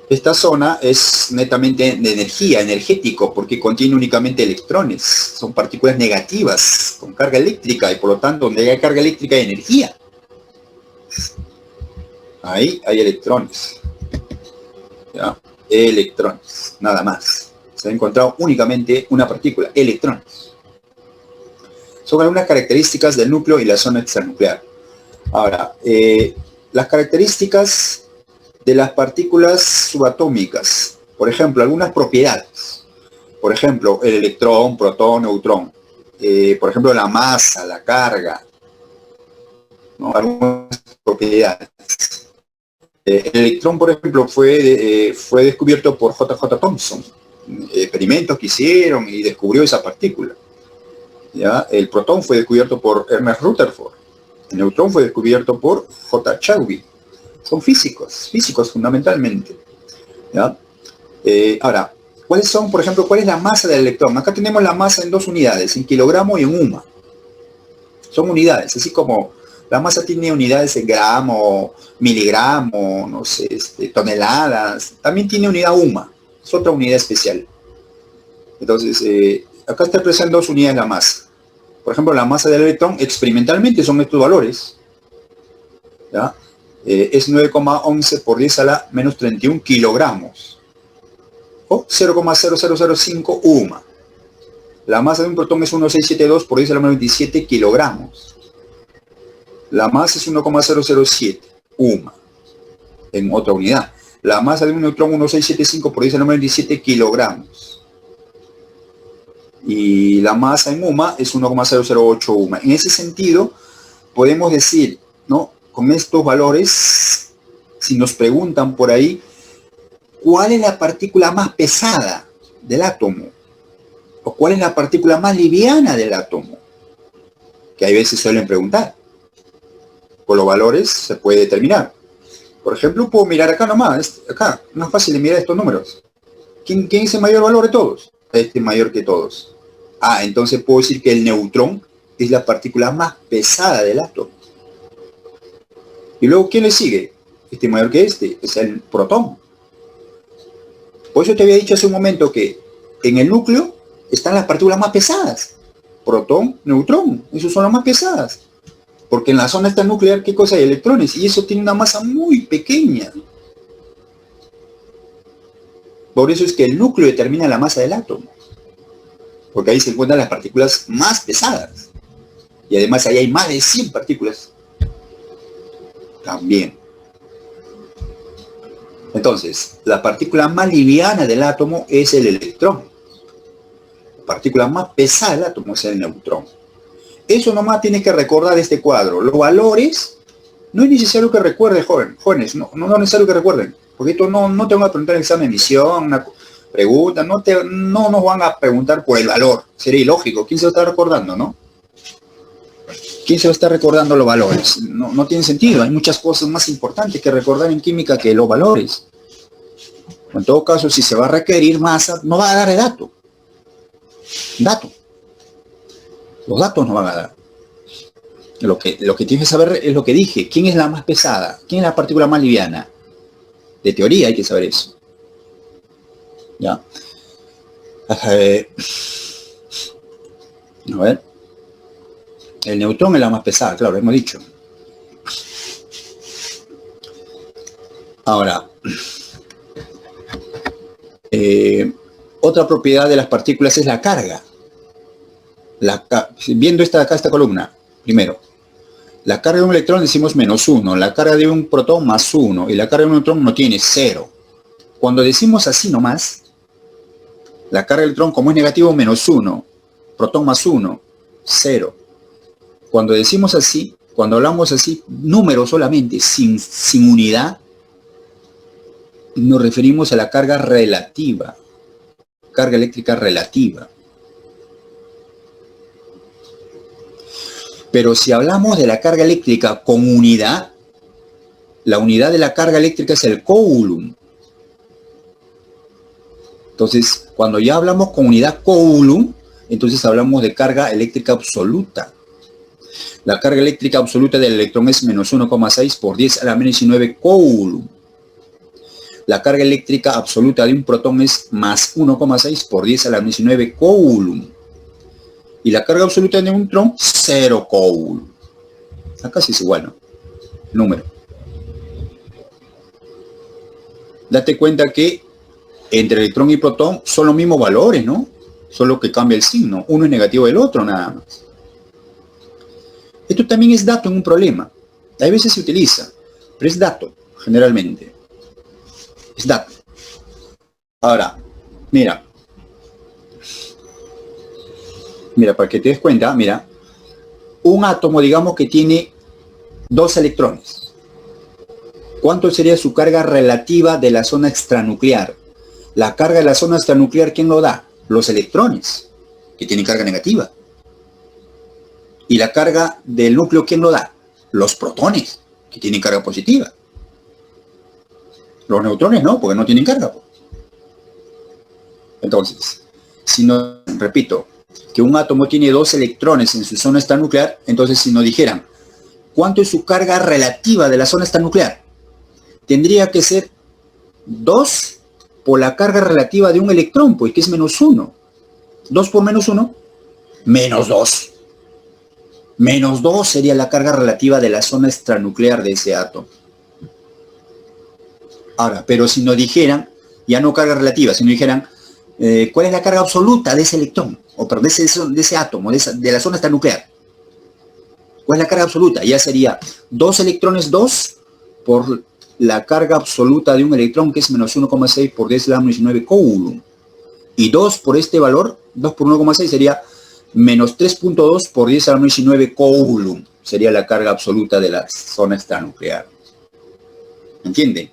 Esta zona es netamente de energía, energético, porque contiene únicamente electrones. Son partículas negativas con carga eléctrica y por lo tanto donde hay carga eléctrica hay energía. Ahí hay electrones. ¿Ya? Electrones, nada más. Se ha encontrado únicamente una partícula, electrones. Son algunas características del núcleo y la zona extranuclear. Ahora, las características de las partículas subatómicas, por ejemplo, algunas propiedades. Por ejemplo, el electrón, protón, neutrón. Por ejemplo, la masa, la carga, ¿no? Algunas propiedades. El electrón, por ejemplo, fue descubierto por J.J. Thomson. Experimentos que hicieron y descubrió esa partícula. ¿Ya? El protón fue descubierto por Ernest Rutherford. El neutrón fue descubierto por J. Chadwick. Son físicos fundamentalmente. ¿Ya? Ahora, ¿cuáles son, por ejemplo, cuál es la masa del electrón? Acá tenemos la masa en dos unidades, en kilogramo y en UMA. Son unidades, así como la masa tiene unidades en gramo, miligramo, no sé, toneladas. También tiene unidad UMA, es otra unidad especial. Entonces, acá está expresada en dos unidades la masa. Por ejemplo, la masa del electrón experimentalmente son estos valores. ¿Ya? Es 9,11 por 10 a la menos 31 kilogramos. O 0,0005 UMA. La masa de un protón es 1,672 por 10 a la menos 27 kilogramos. La masa es 1,007 UMA. En otra unidad. La masa de un neutrón 1,675 por 10 a la menos 27 kilogramos. Y la masa en UMA es 1,008 UMA. En ese sentido, podemos decir, ¿no? Con estos valores, si nos preguntan por ahí, ¿cuál es la partícula más pesada del átomo? ¿O cuál es la partícula más liviana del átomo? Que hay veces suelen preguntar. Con los valores se puede determinar. Por ejemplo, puedo mirar acá nomás, acá, no es fácil de mirar estos números. ¿Quién es el mayor valor de todos? Este es mayor que todos. Ah, entonces puedo decir que el neutrón es la partícula más pesada del átomo. Y luego, ¿quién le sigue? Este mayor que este, es el protón. Por eso te había dicho hace un momento que en el núcleo están las partículas más pesadas. Protón, neutrón, esos son las más pesadas. Porque en la zona extranuclear, ¿qué cosa hay? Electrones. Y eso tiene una masa muy pequeña. Por eso es que el núcleo determina la masa del átomo. Porque ahí se encuentran las partículas más pesadas. Y además ahí hay más de 100 partículas. También. Entonces, la partícula más liviana del átomo es el electrón. La partícula más pesada del átomo es el neutrón. Eso nomás tiene que recordar este cuadro. Los valores, no es necesario que recuerden, jóvenes, no es necesario que recuerden. Porque esto no te van a preguntar en el examen de admisión, una pregunta, no nos van a preguntar por el valor. Sería ilógico. ¿Quién se lo está recordando, no? ¿Quién se va a estar recordando los valores? No tiene sentido. Hay muchas cosas más importantes que recordar en química que los valores. En todo caso, si se va a requerir masa, no va a dar el dato. Los datos no van a dar. Lo que tienes que saber es lo que dije. ¿Quién es la más pesada? ¿Quién es la partícula más liviana? De teoría hay que saber eso. ¿Ya? A ver. El neutrón es la más pesada, claro, lo hemos dicho. Ahora, otra propiedad de las partículas es la carga. Viendo esta columna, primero, la carga de un electrón decimos -1, la carga de un protón +1 y la carga de un neutrón no tiene 0. Cuando decimos así nomás, la carga del electrón como es negativo -1, protón +1, 0. Cuando decimos así, cuando hablamos así, números solamente, sin unidad, nos referimos a la carga relativa, carga eléctrica relativa. Pero si hablamos de la carga eléctrica con unidad, la unidad de la carga eléctrica es el coulomb. Entonces, cuando ya hablamos con unidad coulomb, entonces hablamos de carga eléctrica absoluta. La carga eléctrica absoluta del electrón es menos 1,6 por 10 a la menos 19 coulomb. La carga eléctrica absoluta de un protón es más 1,6 por 10 a la menos 19 coulomb. Y la carga absoluta de un neutrón, 0 coulomb. Acá sí es igual, ¿no? Número. Date cuenta que entre electrón y protón son los mismos valores, ¿no? Solo que cambia el signo. Uno es negativo del otro, nada más. Esto también es dato en un problema. Hay veces se utiliza, pero es dato, generalmente. Es dato. Ahora, mira. Mira, para que te des cuenta, mira. Un átomo, digamos que tiene 2 electrones. ¿Cuánto sería su carga relativa de la zona extranuclear? La carga de la zona extranuclear, ¿quién lo da? Los electrones, que tienen carga negativa. Y la carga del núcleo, ¿quién lo da? Los protones, que tienen carga positiva. Los neutrones no, porque no tienen carga. Entonces, si no, repito, que un átomo tiene 2 electrones en su zona extranuclear, entonces si nos dijeran, ¿cuánto es su carga relativa de la zona extranuclear? Tendría que ser 2 por la carga relativa de un electrón, pues que es menos 1. 2 por menos 1, menos 2. Menos 2 sería la carga relativa de la zona extranuclear de ese átomo. Ahora, pero si nos dijeran, ya no carga relativa, si nos dijeran, ¿cuál es la carga absoluta de ese electrón? O perdón, de ese átomo, de la zona extranuclear. ¿Cuál es la carga absoluta? Ya sería 2 electrones 2 por la carga absoluta de un electrón, que es menos 1,6 por 10 a la menos 19 coulomb. Y 2 por este valor, 2 por 1,6 sería menos 3,2 por 10 a la menos 19 coulomb. Sería la carga absoluta de la zona extranuclear. ¿Entienden?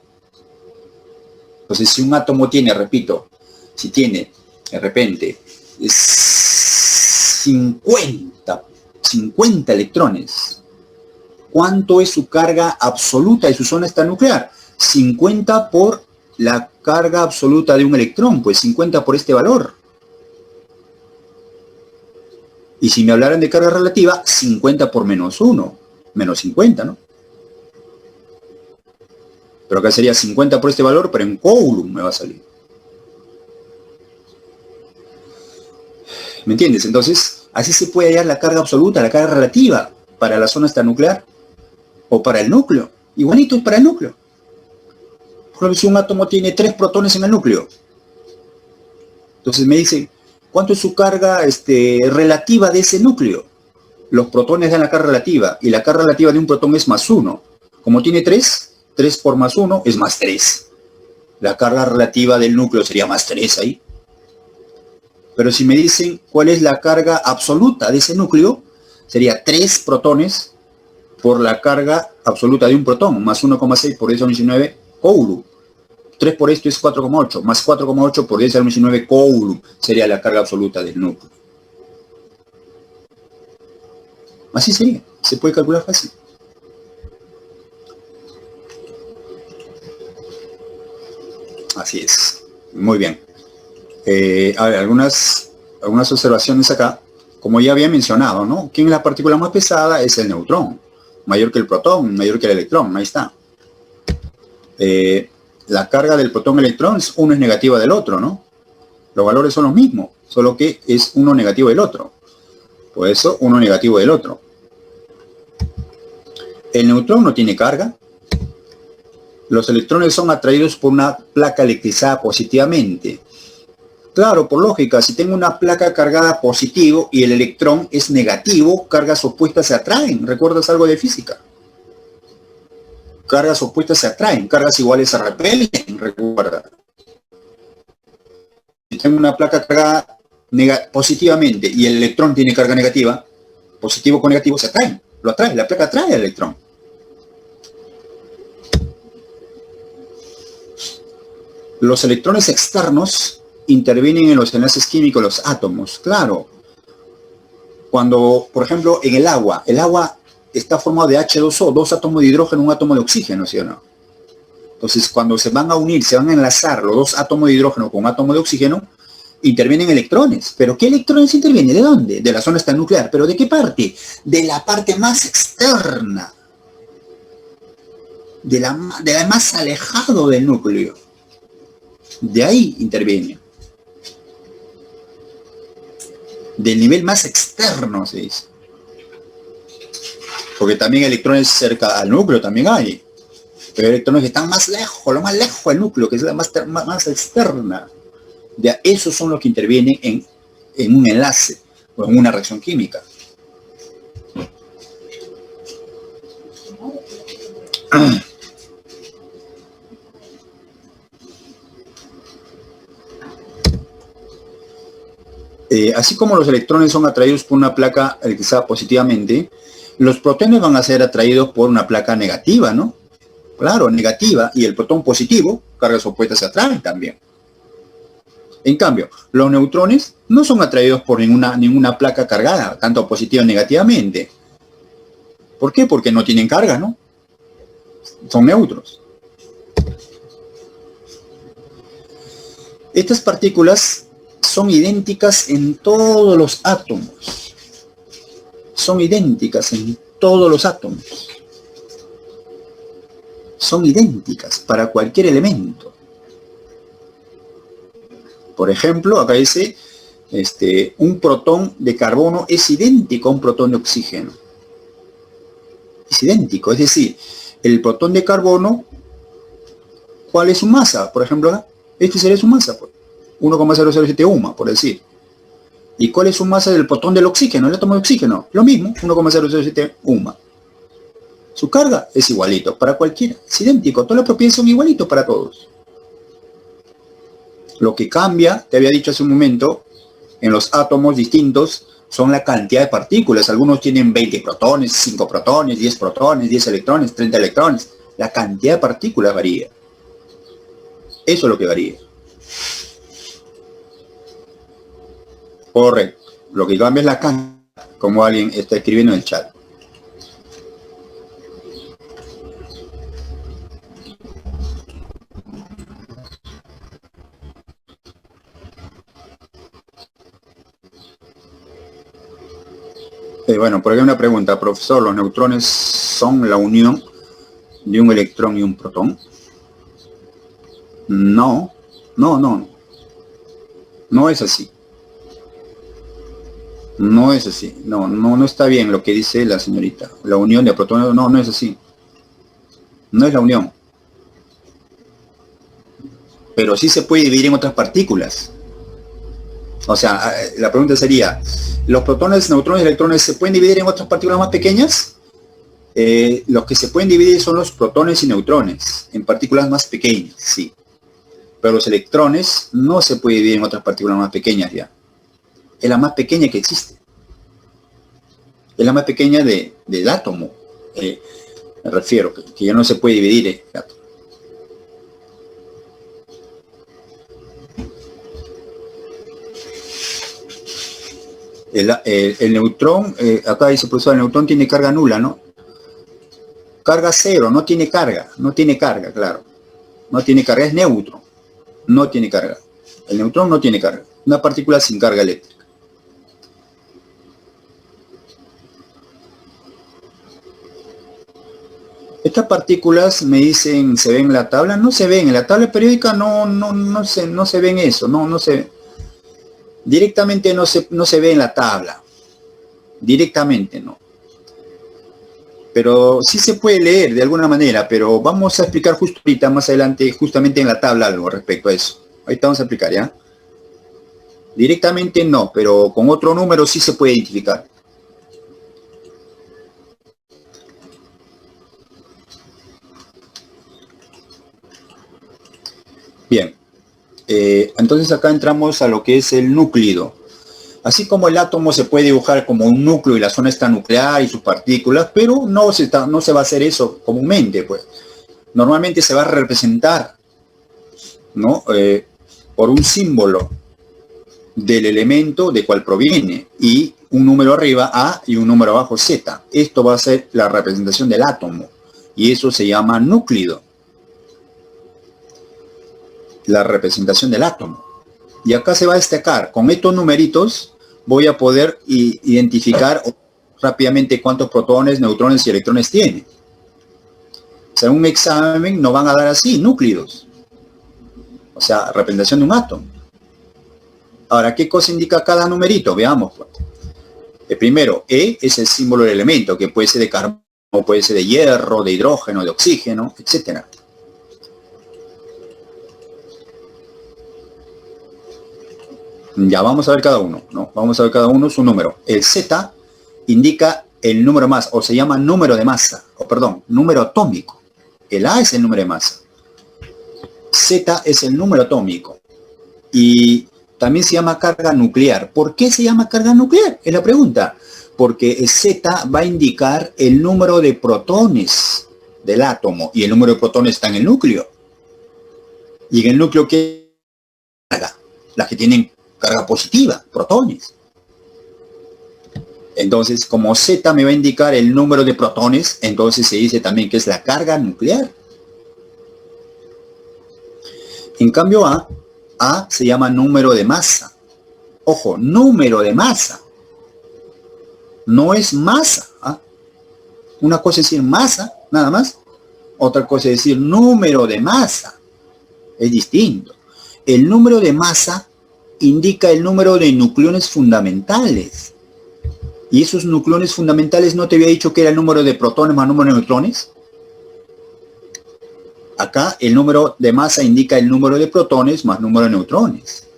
Entonces, si un átomo tiene, repito, si tiene, de repente, 50 electrones, ¿cuánto es su carga absoluta de su zona extranuclear? 50 por la carga absoluta de un electrón, pues 50 por este valor. Y si me hablaran de carga relativa, 50 por menos 1, menos 50, ¿no? Pero acá sería 50 por este valor, pero en coulomb me va a salir. ¿Me entiendes? Entonces, así se puede hallar la carga absoluta, la carga relativa para la zona extranuclear o para el núcleo. Igualito es para el núcleo. Por ejemplo, si un átomo tiene 3 protones en el núcleo, entonces me dicen, ¿cuánto es su carga relativa de ese núcleo? Los protones dan la carga relativa y la carga relativa de un protón es más 1. Como tiene 3 por más 1 es más 3. La carga relativa del núcleo sería más 3 ahí. Pero si me dicen cuál es la carga absoluta de ese núcleo, sería 3 protones por la carga absoluta de un protón, más 1,6 por 10 a la 19 coulomb. 3 por esto es 4,8, más 4,8 por 10 a la 19 coulomb sería la carga absoluta del núcleo. Así sería, se puede calcular fácil. Así es, muy bien. A ver, algunas observaciones acá. Como ya había mencionado, ¿no? ¿Quién es la partícula más pesada? Es el neutrón. Mayor que el protón, mayor que el electrón. Ahí está. La carga del protón-electrón, uno es negativa del otro, ¿no? Los valores son los mismos, solo que es uno negativo del otro. Por eso, uno negativo del otro. El neutrón no tiene carga. Los electrones son atraídos por una placa electrizada positivamente. Claro, por lógica, si tengo una placa cargada positivo y el electrón es negativo, cargas opuestas se atraen. ¿Recuerdas algo de física? Cargas opuestas se atraen, cargas iguales se repelen, recuerda. Si tengo una placa cargada positivamente y el electrón tiene carga negativa, positivo con negativo se atraen. Lo atrae, la placa atrae al electrón. Los electrones externos intervienen en los enlaces químicos de los átomos, claro. Cuando, por ejemplo, en el agua está formado de H2O, dos átomos de hidrógeno, un átomo de oxígeno, ¿sí o no? Entonces, cuando se van a unir, se van a enlazar los dos átomos de hidrógeno con un átomo de oxígeno, intervienen electrones. ¿Pero qué electrones intervienen? ¿De dónde? De la zona nuclear. ¿Pero de qué parte? De la parte más externa. De la más alejado del núcleo. De ahí interviene. Del nivel más externo, se dice. Porque también electrones cerca al núcleo también hay. Pero electrones que están más lejos, lo más lejos del núcleo, que es la más externa. De esos son los que intervienen en un enlace o en una reacción química. Así como los electrones son atraídos por una placa electrizada positivamente, los protones van a ser atraídos por una placa negativa, ¿no? Claro, negativa, y el protón positivo, cargas opuestas se atraen también. En cambio, los neutrones no son atraídos por ninguna placa cargada, tanto positiva o negativamente. ¿Por qué? Porque no tienen carga, ¿no? Son neutros. Estas partículas son idénticas en todos los átomos. Son idénticas en todos los átomos. Son idénticas para cualquier elemento. Por ejemplo, acá dice, un protón de carbono es idéntico a un protón de oxígeno. Es idéntico, es decir, el protón de carbono, ¿cuál es su masa? Por ejemplo, este sería su masa, pues, 1,007 UMA, por decir. ¿Y cuál es su masa del protón del oxígeno, el átomo de oxígeno? Lo mismo, 1,007 UMA. Su carga es igualito para cualquiera, es idéntico, todas las propiedades son igualitos para todos. Lo que cambia, te había dicho hace un momento, en los átomos distintos, son la cantidad de partículas. Algunos tienen 20 protones, 5 protones, 10 electrones, 30 electrones. La cantidad de partículas varía. Eso es lo que varía. Correcto. Lo que cambia es la cantidad, como alguien está escribiendo en el chat. Bueno, por aquí una pregunta, profesor, ¿los neutrones son la unión de un electrón y un protón? No es así. No es así. No está bien lo que dice la señorita. La unión de protones, no es así. No es la unión. Pero sí se puede dividir en otras partículas. O sea, la pregunta sería, ¿los protones, neutrones y electrones se pueden dividir en otras partículas más pequeñas? Los que se pueden dividir son los protones y neutrones, en partículas más pequeñas, sí. Pero los electrones no se pueden dividir en otras partículas más pequeñas ya. Es la más pequeña que existe. Es la más pequeña del átomo. Me refiero, que ya no se puede dividir el átomo. El neutrón, acá dice profesor, el neutrón tiene carga nula, ¿no? Carga cero, no tiene carga, claro. No tiene carga, es neutro. No tiene carga. El neutrón no tiene carga. Una partícula sin carga eléctrica. Estas partículas me dicen, ¿se ven en la tabla? No se ven, en la tabla periódica no se ven eso, no se... Directamente no se ve en la tabla. Directamente no. Pero sí se puede leer de alguna manera, pero vamos a explicar justo ahorita, más adelante, justamente en la tabla algo respecto a eso. Ahorita vamos a explicar, ¿ya? Directamente no, pero con otro número sí se puede identificar. Bien. Entonces acá entramos a lo que es el núclido. Así como el átomo se puede dibujar como un núcleo y la zona está nuclear y sus partículas, pero no se va a hacer eso comúnmente, pues. Normalmente se va a representar ¿no? Por un símbolo del elemento de cual proviene y un número arriba A y un número abajo Z. Esto va a ser la representación del átomo y eso se llama núcleo. La representación del átomo. Y acá se va a destacar, con estos numeritos voy a poder identificar rápidamente cuántos protones, neutrones y electrones tiene. O sea, en un examen nos van a dar así, núcleos. O sea, representación de un átomo. Ahora, ¿qué cosa indica cada numerito? Veamos. El primero, E, es el símbolo del elemento, que puede ser de carbono, puede ser de hierro, de hidrógeno, de oxígeno, etc. Ya, vamos a ver cada uno, ¿no? Vamos a ver cada uno su número. El Z indica el número más, o se llama número de masa, o perdón, número atómico. El A es el número de masa. Z es el número atómico. Y también se llama carga nuclear. ¿Por qué se llama carga nuclear? Es la pregunta. Porque Z va a indicar el número de protones del átomo. Y el número de protones está en el núcleo. Y en el núcleo, ¿qué carga? Las que tienen carga positiva, protones. Entonces, como Z me va a indicar el número de protones, entonces se dice también que es la carga nuclear. En cambio, A se llama número de masa. Ojo, número de masa. No es masa. ¿Ah? Una cosa es decir masa, nada más. Otra cosa es decir número de masa. Es distinto. El número de masa indica el número de nucleones fundamentales. ¿Y esos nucleones fundamentales no te había dicho que era el número de protones más número de neutrones? Acá el número de masa indica el número de protones más número de neutrones.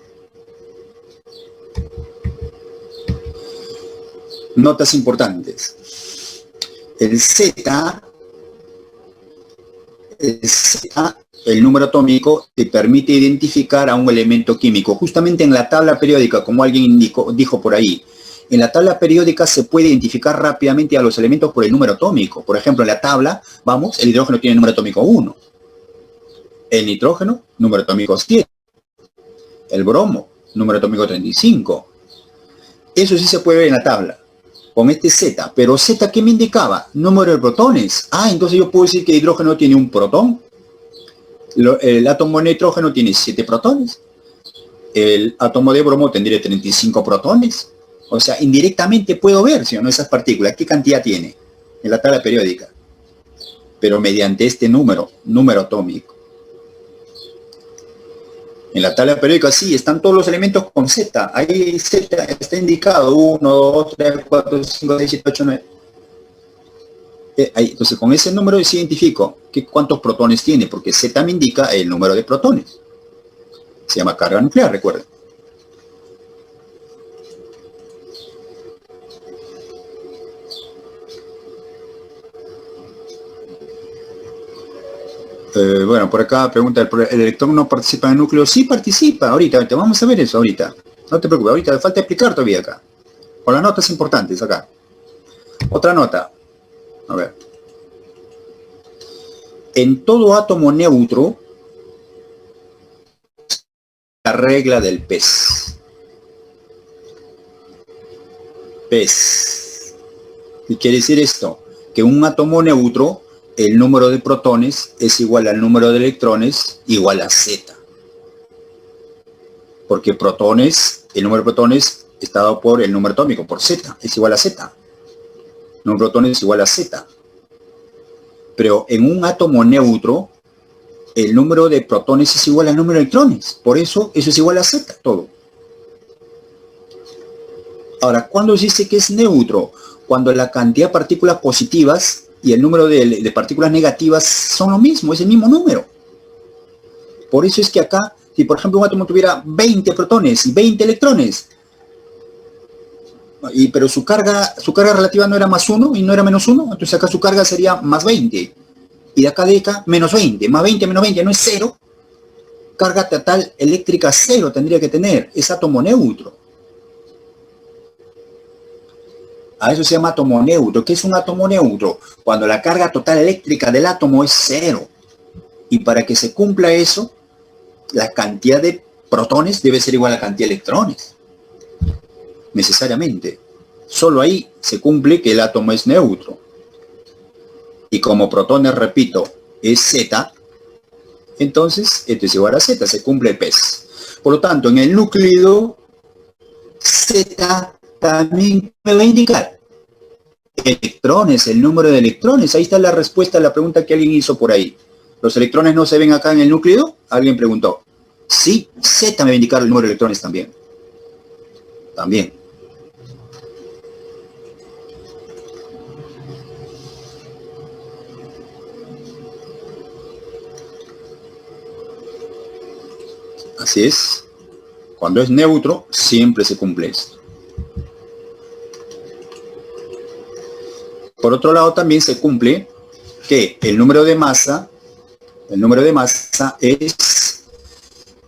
Notas importantes. El Z, el número atómico, te permite identificar a un elemento químico. Justamente en la tabla periódica, como alguien dijo por ahí, en la tabla periódica se puede identificar rápidamente a los elementos por el número atómico. Por ejemplo, en la tabla, vamos, el hidrógeno tiene número atómico 1. El nitrógeno, número atómico 7. El bromo, número atómico 35. Eso sí se puede ver en la tabla, con este Z. Pero Z, ¿qué me indicaba? Número de protones. Ah, entonces yo puedo decir que el hidrógeno tiene un protón. El átomo de nitrógeno tiene 7 protones. El átomo de bromo tendría 35 protones. O sea, indirectamente puedo ver, ¿sí o no?, esas partículas. ¿Qué cantidad tiene en la tabla periódica? Pero mediante este número atómico. En la tabla periódica sí, están todos los elementos con Z. Ahí Z está indicado. 1, 2, 3, 4, 5, 6, 7, 8, 9. Entonces con ese número sí identifico cuántos protones tiene, porque Z me indica el número de protones. Se llama carga nuclear, recuerden. Bueno, por acá pregunta, ¿el electrón no participa en el núcleo? Sí participa, ahorita, vamos a ver eso ahorita. No te preocupes, ahorita falta explicar todavía acá. Con las notas importantes acá. Otra nota. A ver. En todo átomo neutro, la regla del pez. Pez. ¿Qué quiere decir esto? Que un átomo neutro, el número de protones es igual al número de electrones igual a Z. Porque protones, el número de protones está dado por el número atómico, por Z, es igual a Z. El número de protones es igual a Z. Pero en un átomo neutro, el número de protones es igual al número de electrones. Por eso es igual a Z, todo. Ahora, ¿cuándo se dice que es neutro? Cuando la cantidad de partículas positivas y el número de partículas negativas son lo mismo, es el mismo número. Por eso es que acá, si por ejemplo un átomo tuviera 20 protones y 20 electrones, pero su carga relativa no era más 1 y no era menos 1, entonces acá su carga sería más 20. Y de acá menos 20, más 20 menos 20 no es 0. Carga total eléctrica 0 tendría que tener, es átomo neutro. A eso se llama átomo neutro. ¿Qué es un átomo neutro? Cuando la carga total eléctrica del átomo es 0. Y para que se cumpla eso, la cantidad de protones debe ser igual a la cantidad de electrones. Necesariamente. Solo ahí se cumple que el átomo es neutro. Y como protones, repito, es Z, entonces esto es igual a Z, se cumple el PES. Por lo tanto, en el núcleo, Z también me va a indicar electrones, el número de electrones. Ahí está la respuesta a la pregunta que alguien hizo por ahí. ¿Los electrones no se ven acá en el núcleo? Alguien preguntó. Sí, Z me va a indicar el número de electrones también. También. Así es. Cuando es neutro, siempre se cumple esto. Por otro lado, también se cumple que el número de masa es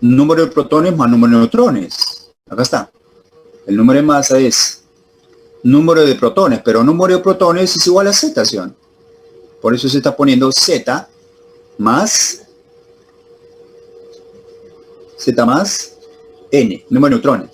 número de protones más número de neutrones. Acá está. El número de masa es número de protones, pero número de protones es igual a Z, ¿sí? Por eso se está poniendo Z más N, número de neutrones.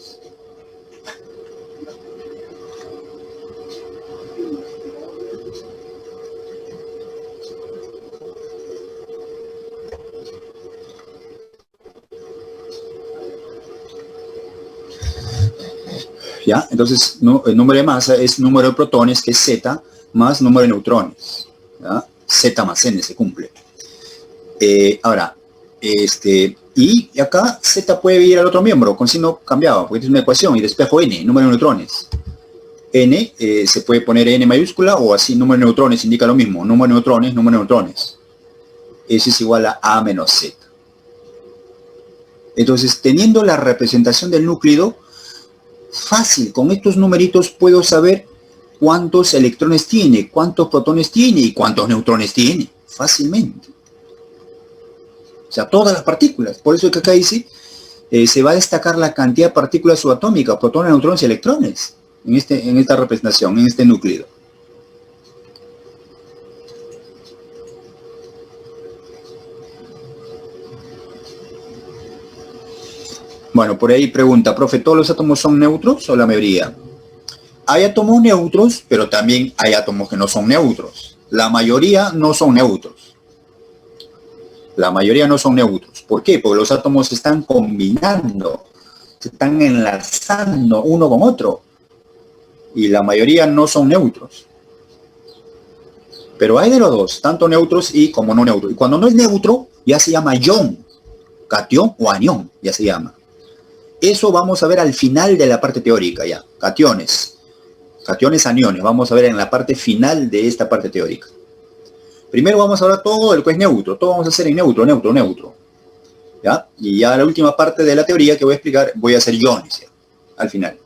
¿Ya? Entonces, el número de masa es número de protones, que es Z, más número de neutrones. ¿Ya? Z más N se cumple. Ahora, y acá Z puede ir al otro miembro con signo cambiado, porque es una ecuación, y despejo N, número de neutrones. N, se puede poner N mayúscula, o así número de neutrones indica lo mismo, número de neutrones, número de neutrones. Eso es igual a menos Z. Entonces, teniendo la representación del núcleo, fácil, con estos numeritos puedo saber cuántos electrones tiene, cuántos protones tiene y cuántos neutrones tiene, fácilmente. O sea, todas las partículas. Por eso es que acá dice, se va a destacar la cantidad de partículas subatómicas, protones, neutrones y electrones, en esta representación, en este núcleo. Bueno, por ahí pregunta, profe, ¿todos los átomos son neutros o la mayoría? Hay átomos neutros, pero también hay átomos que no son neutros. La mayoría no son neutros. La mayoría no son neutros. ¿Por qué? Porque los átomos se están combinando, se están enlazando uno con otro. Y la mayoría no son neutros. Pero hay de los dos, tanto neutros y como no neutros. Y cuando no es neutro, ya se llama ion, catión o anión, ya se llama. Eso vamos a ver al final de la parte teórica ya. Cationes, aniones, vamos a ver en la parte final de esta parte teórica. Primero vamos a hablar todo el que es neutro, todo vamos a hacer en neutro. ¿Ya? Y ya la última parte de la teoría que voy a explicar, voy a hacer iones, ¿ya? Al final.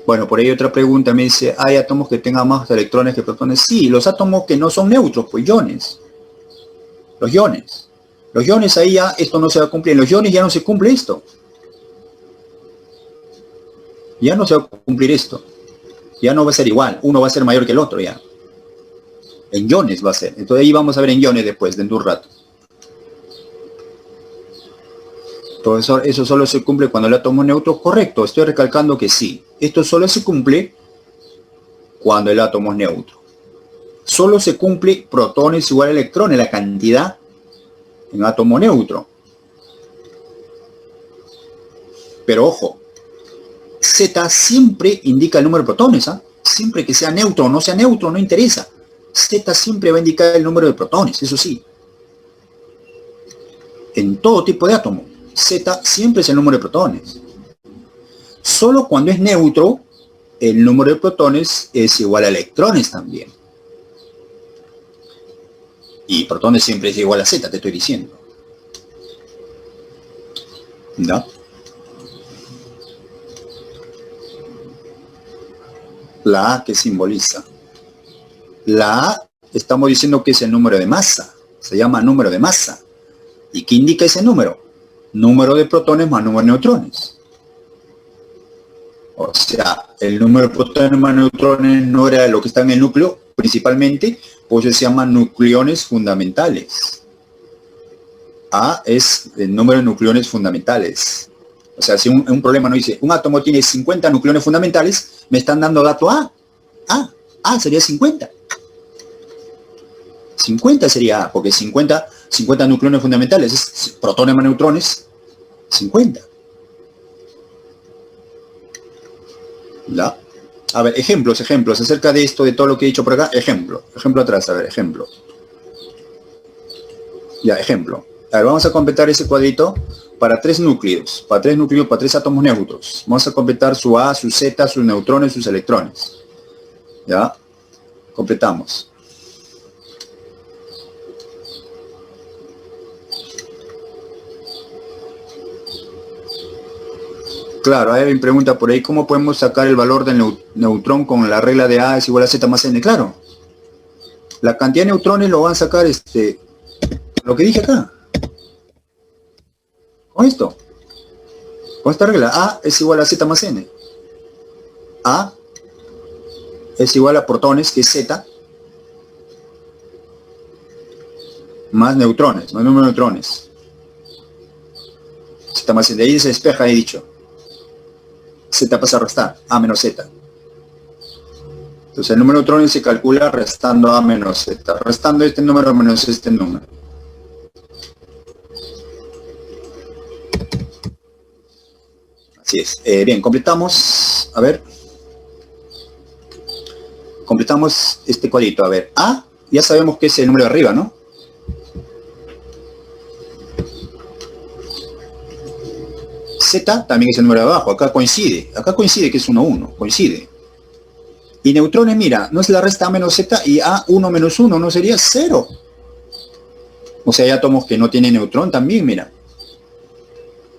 Bueno, por ahí otra pregunta me dice, ¿hay átomos que tengan más electrones que protones? Sí, los átomos que no son neutros, pues iones. Los iones. Los iones ahí ya, esto no se va a cumplir. En los iones ya no se cumple esto. Ya no se va a cumplir esto. Ya no va a ser igual. Uno va a ser mayor que el otro ya. En iones va a ser. Entonces ahí vamos a ver en iones después, dentro de un rato. Profesor, ¿eso solo se cumple cuando el átomo es neutro? Correcto, estoy recalcando que sí. Esto solo se cumple cuando el átomo es neutro. Solo se cumple protones igual a electrones, la cantidad en átomo neutro. Pero ojo, Z siempre indica el número de protones, ¿ah? Siempre que sea neutro o no sea neutro, no interesa. Z siempre va a indicar el número de protones, eso sí. En todo tipo de átomo, Z siempre es el número de protones. Solo cuando es neutro, el número de protones es igual a electrones también. Y protones siempre es igual a Z, te estoy diciendo. ¿No? La A, ¿qué simboliza? La A, estamos diciendo que es el número de masa. Se llama número de masa. ¿Y qué indica ese número? Número de protones más número de neutrones. O sea, el número de protones más neutrones no era lo que está en el núcleo, principalmente, Pues se llaman nucleones fundamentales. A es el número de nucleones fundamentales. O sea, si un problema no dice, un átomo tiene 50 nucleones fundamentales, me están dando dato A. A sería 50. 50 sería A, porque 50 nucleones fundamentales, es protones más neutrones, 50. ¿Ya? A ver, ejemplos acerca de esto, de todo lo que he dicho por acá. Ejemplo atrás, a ver, ejemplo. Ya, ejemplo. A ver, vamos a completar ese cuadrito para tres núcleos, para tres átomos neutros. Vamos a completar su A, su Z, sus neutrones, sus electrones. ¿Ya? Completamos. Claro, hay una pregunta por ahí, ¿cómo podemos sacar el valor del neutrón con la regla de A es igual a Z más N? Claro, la cantidad de neutrones lo van a sacar, lo que dije acá, con esto, con esta regla, A es igual a Z más N. A es igual a protones, que es Z, más neutrones, más número de neutrones. Z más N, de ahí se despeja, he dicho. Z pasa a restar, A menos Z. Entonces el número de neutrones se calcula restando A menos Z, restando este número menos este número. Así es. Bien, completamos, a ver. Completamos este cuadrito. A ver, A, ya sabemos que es el número de arriba, ¿no? Z también es el número de abajo. Acá coincide que es 1, 1, coincide. Y neutrones, mira, no es la resta A menos Z y A1 menos 1, ¿no sería 0? O sea, hay átomos que no tienen neutrón también, mira.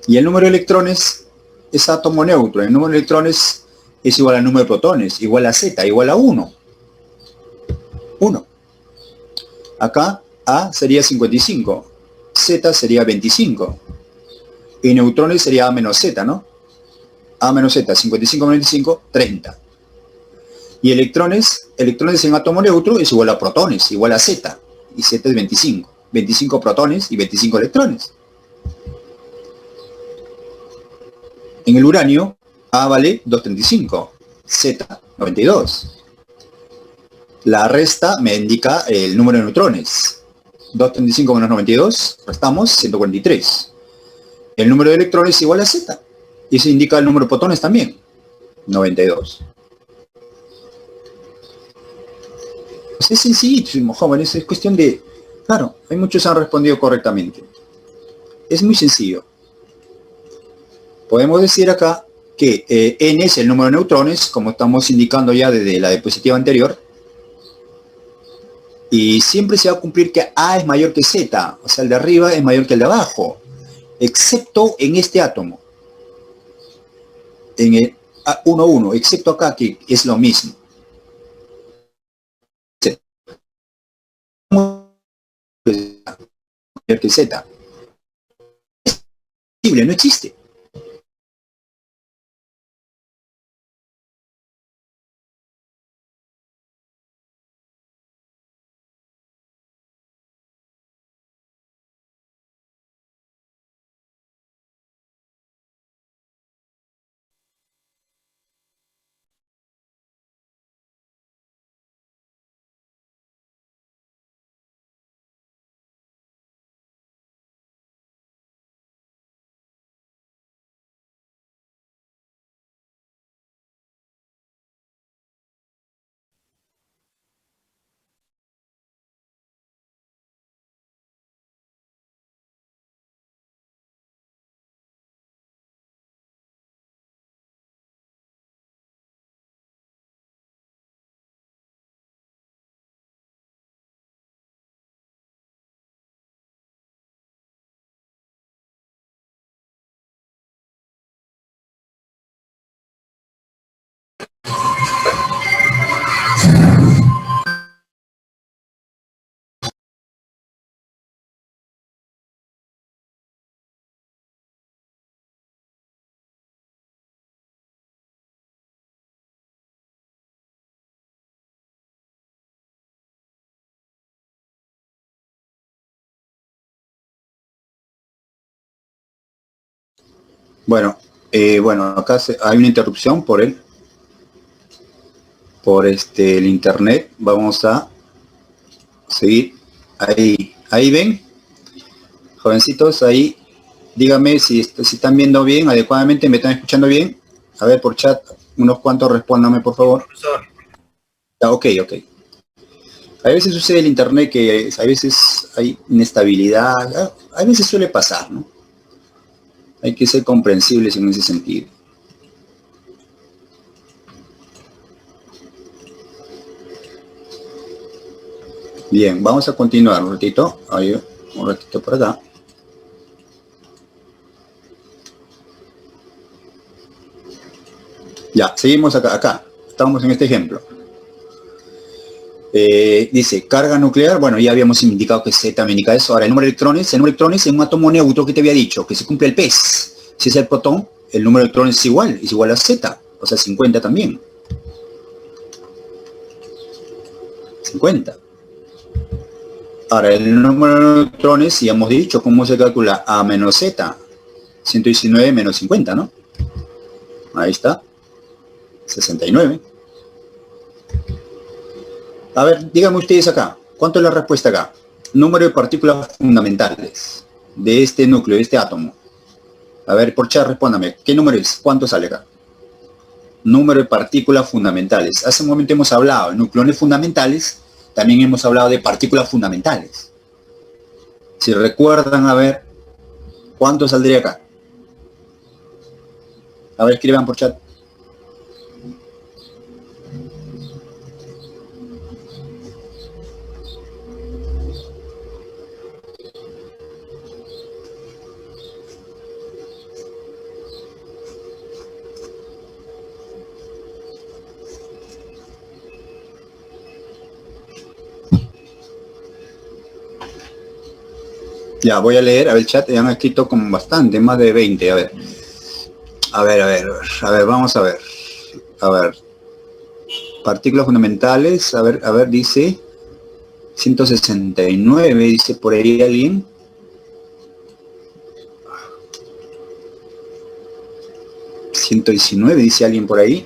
Y el número de electrones es átomo neutro. El número de electrones es igual al número de protones, igual a Z, igual a 1. 1. Acá A sería 55, Z sería 25. Y neutrones sería A menos Z, ¿no? A menos Z, 55 menos 25, 30. Y electrones en átomo neutro es igual a protones, igual a Z. Y Z es 25. 25 protones y 25 electrones. En el uranio, A vale 235, Z 92. La resta me indica el número de neutrones. 235 menos 92, restamos 143. El número de electrones es igual a Z. Y eso indica el número de protones también, 92. Pues es sencillísimo, jóvenes, es cuestión de... Claro, hay muchos han respondido correctamente. Es muy sencillo. Podemos decir acá que N es el número de neutrones, como estamos indicando ya desde la diapositiva anterior, y siempre se va a cumplir que A es mayor que Z, o sea, el de arriba es mayor que el de abajo, excepto en este átomo, en el A11, excepto acá que es lo mismo. Mayor que Z. Es posible, no existe. Bueno, bueno, acá hay una interrupción por el internet. Vamos a seguir. Ahí ven, jovencitos, ahí. Díganme si están viendo bien, adecuadamente, me están escuchando bien. A ver, por chat, unos cuantos respóndame, por favor. Ok. A veces sucede el internet que a veces hay inestabilidad, a veces suele pasar, ¿no? Hay que ser comprensibles en ese sentido. Bien, vamos a continuar un ratito. Ahí, un ratito por acá. Ya, seguimos acá. Estamos en este ejemplo. Dice, carga nuclear, bueno, ya habíamos indicado que Z me indica eso. Ahora, el número de electrones en un átomo neutro que te había dicho, que se cumple el PES. Si es el protón, el número de electrones es igual a Z, o sea, 50 también. 50. Ahora, el número de neutrones, ya hemos dicho, ¿cómo se calcula? A menos Z. 119 menos 50, ¿no? Ahí está. 69. A ver, díganme ustedes acá, ¿cuánto es la respuesta acá? Número de partículas fundamentales de este núcleo, de este átomo. A ver, por chat, respóndame, ¿qué número es? ¿Cuánto sale acá? Número de partículas fundamentales. Hace un momento hemos hablado de nucleones fundamentales, también hemos hablado de partículas fundamentales. Si recuerdan, a ver, ¿cuánto saldría acá? A ver, escriban por chat. Ya, voy a leer, a ver, el chat, ya han escrito como bastante, más de 20, a ver. A ver, vamos a ver. A ver. Partículas fundamentales, a ver, dice 169, dice por ahí alguien. ...119, dice alguien por ahí.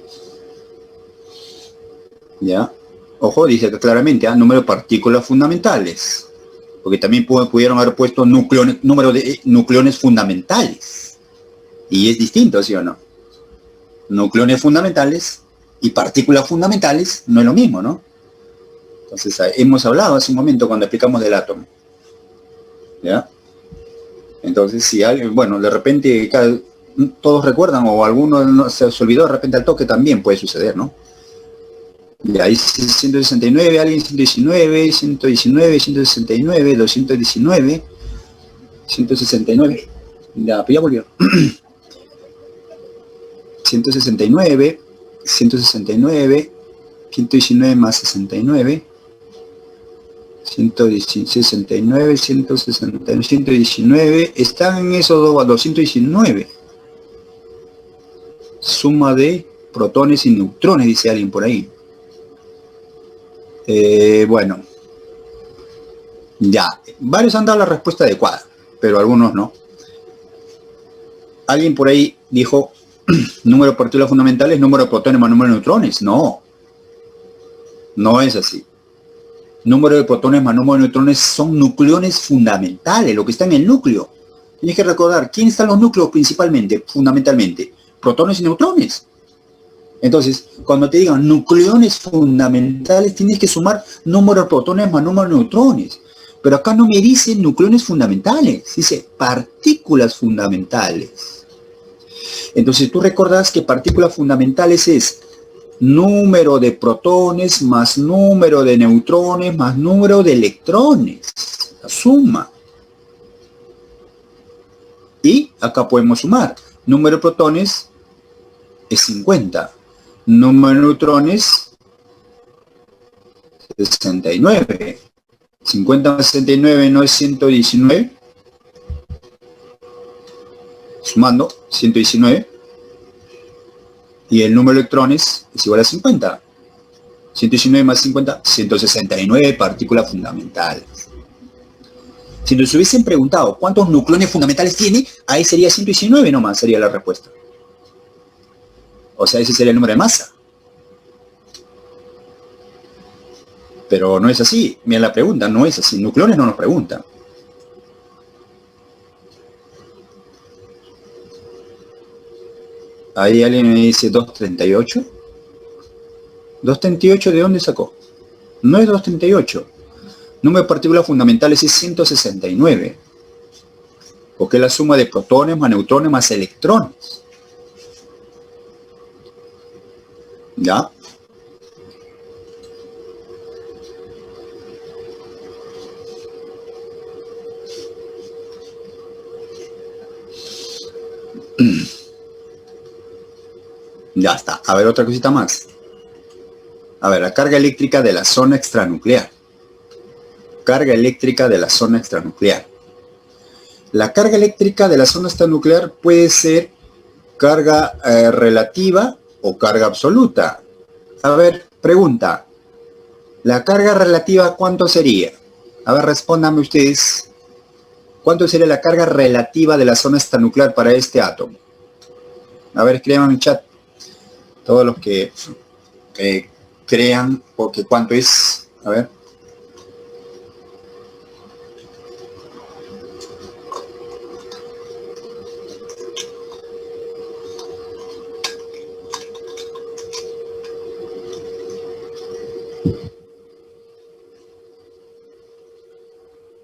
Ya. Ojo, dice claramente, número de partículas fundamentales. Porque también pudieron haber puesto número de nucleones fundamentales. Y es distinto, ¿sí o no? Nucleones fundamentales y partículas fundamentales no es lo mismo, ¿no? Entonces, hemos hablado hace un momento cuando explicamos del átomo. ¿Ya? Entonces, si alguien, bueno, de repente todos recuerdan o alguno se olvidó de repente al toque, también puede suceder, ¿no? Ya, ahí 169, alguien 119, 119, 169, 219, 169. Ya, pues ya volvió. 169, 169, 119 más 69, 169, 169, 119, están en esos 219. Suma de protones y neutrones, dice alguien por ahí. Bueno, ya, varios han dado la respuesta adecuada, pero algunos no. Alguien por ahí dijo, número de partículas fundamentales, número de protones más número de neutrones. No, no es así. Número de protones más número de neutrones son nucleones fundamentales, lo que está en el núcleo. Tienes que recordar, ¿quién están los núcleos principalmente, fundamentalmente? Protones y neutrones. Entonces, cuando te digan nucleones fundamentales, tienes que sumar número de protones más número de neutrones. Pero acá no me dice nucleones fundamentales, dice partículas fundamentales. Entonces, tú recordás que partículas fundamentales es número de protones más número de neutrones más número de electrones. La suma. Y acá podemos sumar. Número de protones es 50. Número de neutrones, 69. 50 más 69 no es 119. Sumando, 119. Y el número de electrones es igual a 50. 119 más 50, 169 partículas fundamentales. Si nos hubiesen preguntado cuántos nucleones fundamentales tiene, ahí sería 119 nomás, sería la respuesta. O sea, ese sería el número de masa. Pero no es así. Mira la pregunta, no es así. Nucleones no nos preguntan. Ahí alguien me dice 238. ¿238 de dónde sacó? No es 238. Número de partículas fundamentales es 169. Porque es la suma de protones más neutrones más electrones. ¿Ya? Ya está. A ver, otra cosita más. A ver, la carga eléctrica de la zona extranuclear. Carga eléctrica de la zona extranuclear. La carga eléctrica de la zona extranuclear puede ser carga relativa o carga absoluta. A ver, pregunta. ¿La carga relativa cuánto sería? A ver, respóndanme ustedes. ¿Cuánto sería la carga relativa de la zona extranuclear para este átomo? A ver, escriban en el chat. Todos los que crean, porque cuánto es. A ver.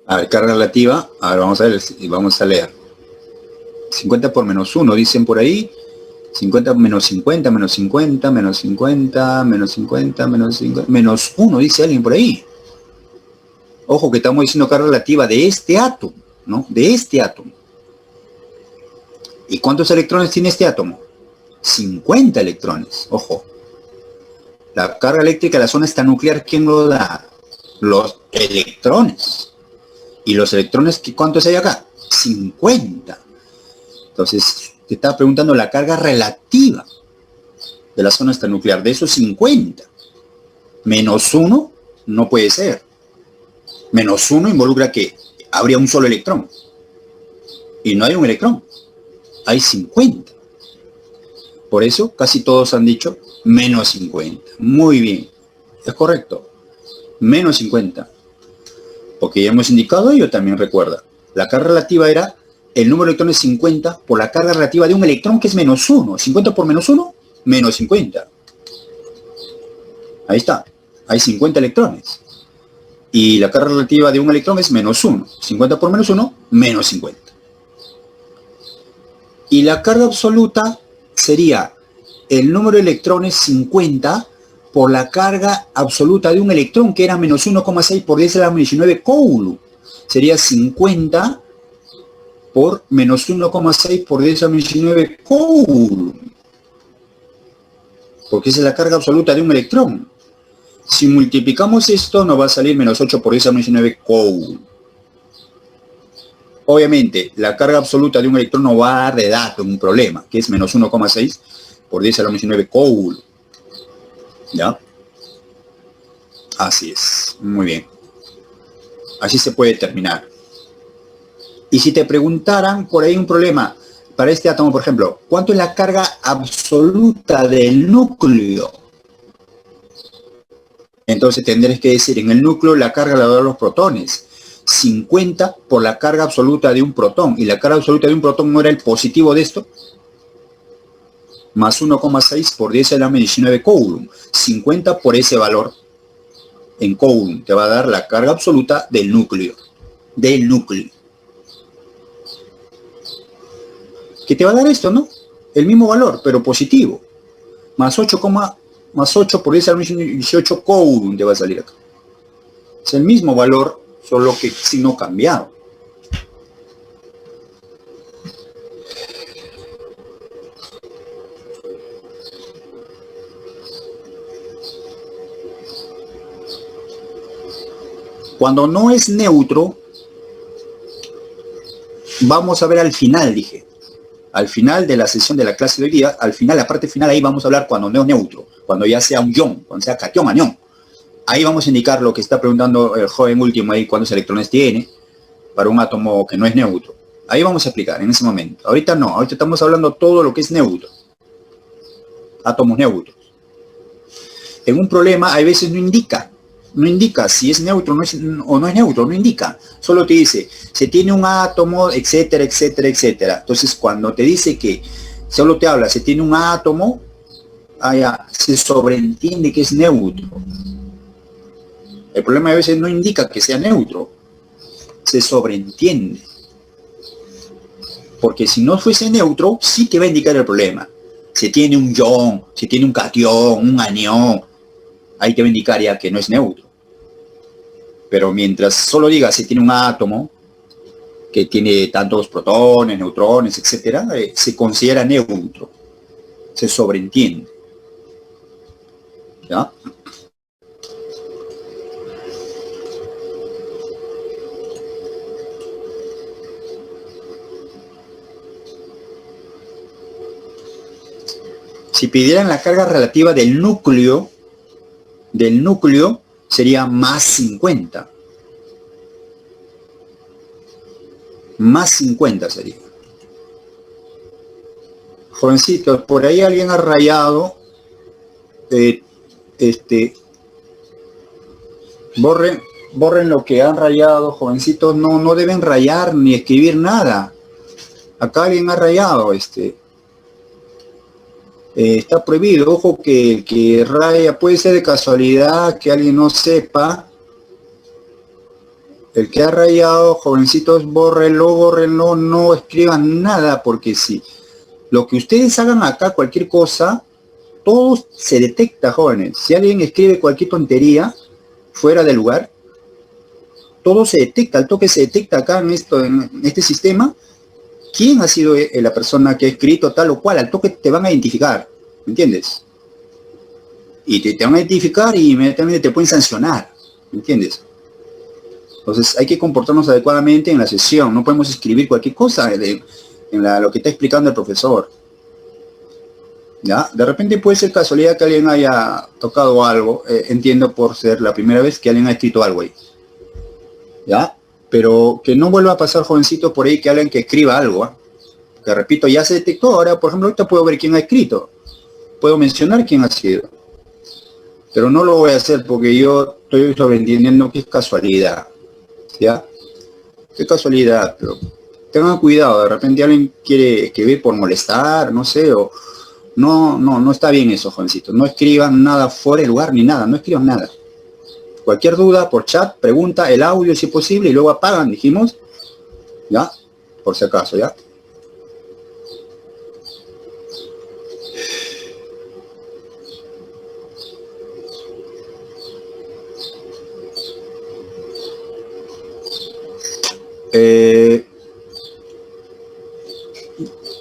A ver, carga relativa. A ver, vamos a ver y vamos a leer. 50 por menos 1, dicen por ahí. 50 menos 50, menos 50, menos 50, menos 50, menos 50, menos 1, dice alguien por ahí. Ojo que estamos diciendo carga relativa de este átomo, ¿no? De este átomo. ¿Y cuántos electrones tiene este átomo? 50 electrones, ojo. La carga eléctrica de la zona extranuclear, ¿quién lo da? Los electrones. ¿Y los electrones cuántos hay acá? 50. Entonces, te estaba preguntando la carga relativa de la zona extranuclear. De esos 50, menos 1 no puede ser. Menos 1 involucra que habría un solo electrón. Y no hay un electrón. Hay 50. Por eso casi todos han dicho menos 50. Muy bien. Es correcto. Menos 50. Porque ya hemos indicado, ello también recuerda. La carga relativa era el número de electrones 50 por la carga relativa de un electrón que es menos 1. 50 por menos 1, menos 50. Ahí está. Hay 50 electrones. Y la carga relativa de un electrón es menos 1. 50 por menos 1, menos 50. Y la carga absoluta sería el número de electrones 50 por la carga absoluta de un electrón que era menos 1,6 por 10 a la menos 19 coulomb. Sería 50 por menos 1,6 por 10 a la menos 19 coulomb. Porque esa es la carga absoluta de un electrón. Si multiplicamos esto, nos va a salir menos 8 por 10 a la menos 19 coulomb. Obviamente, la carga absoluta de un electrón no va a dar de dato un problema, que es menos 1,6 por 10 a la menos 19 coulomb. ¿Ya? Así es. Muy bien. Así se puede determinar. Y si te preguntaran por ahí un problema para este átomo, por ejemplo, ¿cuánto es la carga absoluta del núcleo? Entonces tendrás que decir, en el núcleo la carga la dan los protones. 50 por la carga absoluta de un protón. Y la carga absoluta de un protón no era el positivo de esto. Más 1,6 por 10 a la menos 19 coulomb. 50 por ese valor en coulomb te va a dar la carga absoluta del núcleo. Del núcleo. ¿Qué te va a dar esto, no? El mismo valor, pero positivo. Más 8 por 10 a la menos 18 coulomb te va a salir acá. Es el mismo valor, solo que signo cambiado. Cuando no es neutro, vamos a ver al final, dije. Al final de la sesión de la clase de hoy día, al final, la parte final, ahí vamos a hablar cuando no es neutro, cuando ya sea un ion, cuando sea catión, anión. Ahí vamos a indicar lo que está preguntando el joven último ahí, cuántos electrones tiene. para un átomo que no es neutro. Ahí vamos a explicar en ese momento. Ahorita no, ahorita estamos hablando todo lo que es neutro. Átomos neutros. En un problema, hay veces no indica si es neutro o no es neutro, no indica. Solo te dice, se tiene un átomo, etcétera, etcétera, etcétera. Entonces, cuando te dice que solo te habla, se tiene un átomo, allá se sobreentiende que es neutro. El problema a veces no indica que sea neutro, se sobreentiende. Porque si no fuese neutro, sí te va a indicar el problema. Se tiene un ion, se tiene un catión, un anión, ahí te va a indicar ya que no es neutro. Pero mientras solo diga se tiene un átomo que tiene tantos protones, neutrones, etcétera, se considera neutro, se sobreentiende. ¿Ya? Si pidieran la carga relativa del núcleo sería más 50. Más 50 sería. Jovencitos, por ahí alguien ha rayado. Borren lo que han rayado, jovencitos. No deben rayar ni escribir nada. Acá alguien ha rayado. Está prohibido. Ojo que el que raya puede ser de casualidad, que alguien no sepa. El que ha rayado, jovencitos, bórrenlo, no escriban nada, porque si lo que ustedes hagan acá, cualquier cosa, todo se detecta, jóvenes. Si alguien escribe cualquier tontería fuera del lugar, todo se detecta, al toque se detecta acá en este sistema, quién ha sido la persona que ha escrito tal o cual, al toque te van a identificar, ¿me entiendes? Y te van a identificar y inmediatamente te pueden sancionar, ¿me entiendes? Entonces hay que comportarnos adecuadamente en la sesión, no podemos escribir cualquier cosa lo que está explicando el profesor. ¿Ya? De repente puede ser casualidad que alguien haya tocado algo, entiendo por ser la primera vez que alguien ha escrito algo ahí. ¿Ya? Pero que no vuelva a pasar, jovencito, por ahí que alguien que escriba algo, ¿eh? Que repito, ya se detectó, ahora por ejemplo ahorita puedo ver quién ha escrito, puedo mencionar quién ha sido, pero no lo voy a hacer porque yo estoy sobreentendiendo que es casualidad, ¿ya? Qué casualidad, pero tengan cuidado, de repente alguien quiere escribir por molestar, no sé, o no está bien eso, jovencitos, no escriban nada fuera de lugar ni nada, no escriban nada. Cualquier duda por chat, pregunta, el audio si es posible y luego apagan, dijimos, ¿ya? Por si acaso, ¿ya?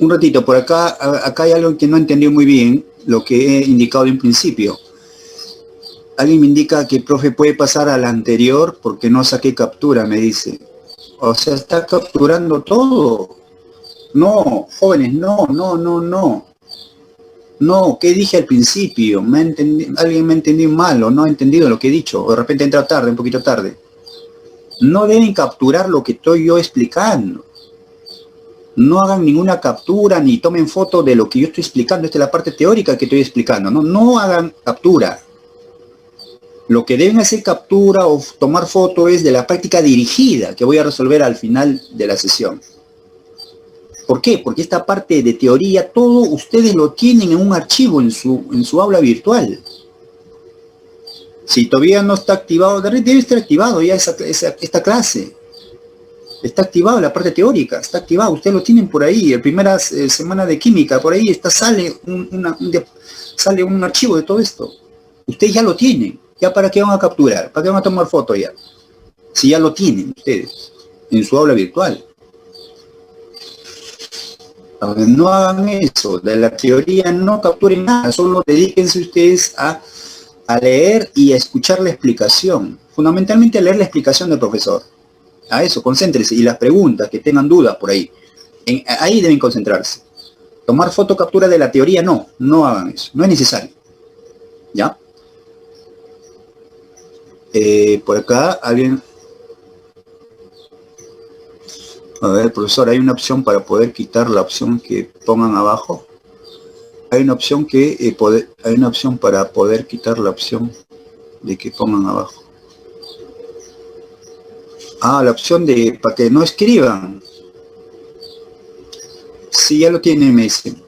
Un ratito, por acá hay algo que no entendí muy bien, lo que he indicado en principio. Alguien me indica que el profe puede pasar a la anterior porque no saqué captura, me dice. O sea, está capturando todo. No, jóvenes, no. No, ¿qué dije al principio? Alguien me ha entendido mal o no ha entendido lo que he dicho. O de repente entra tarde, un poquito tarde. No deben capturar lo que estoy yo explicando. No hagan ninguna captura ni tomen foto de lo que yo estoy explicando. Esta es la parte teórica que estoy explicando. No hagan captura. Lo que deben hacer captura o tomar foto es de la práctica dirigida que voy a resolver al final de la sesión. ¿Por qué? Porque esta parte de teoría, todo ustedes lo tienen en un archivo en su aula virtual. Si todavía no está activado, debe estar activado ya esta clase. Está activado la parte teórica, está activado, ustedes lo tienen por ahí, la primera semana de química, por ahí sale un archivo de todo esto. Ustedes ya lo tienen, ya para qué van a capturar, para qué van a tomar foto ya. Si ya lo tienen ustedes en su aula virtual. Entonces, no hagan eso, de la teoría no capturen nada, solo dedíquense ustedes a leer y a escuchar la explicación. Fundamentalmente a leer la explicación del profesor. A eso, concéntrense. Y las preguntas, que tengan dudas por ahí. Ahí deben concentrarse. Tomar foto captura de la teoría, no hagan eso. No es necesario. ¿Ya? Por acá, alguien... A ver, profesor, hay una opción para poder quitar la opción que pongan abajo. Hay una opción que hay una opción para poder quitar la opción de que pongan abajo. Ah, la opción de para que no escriban. Sí, ya lo tienen, me dicen.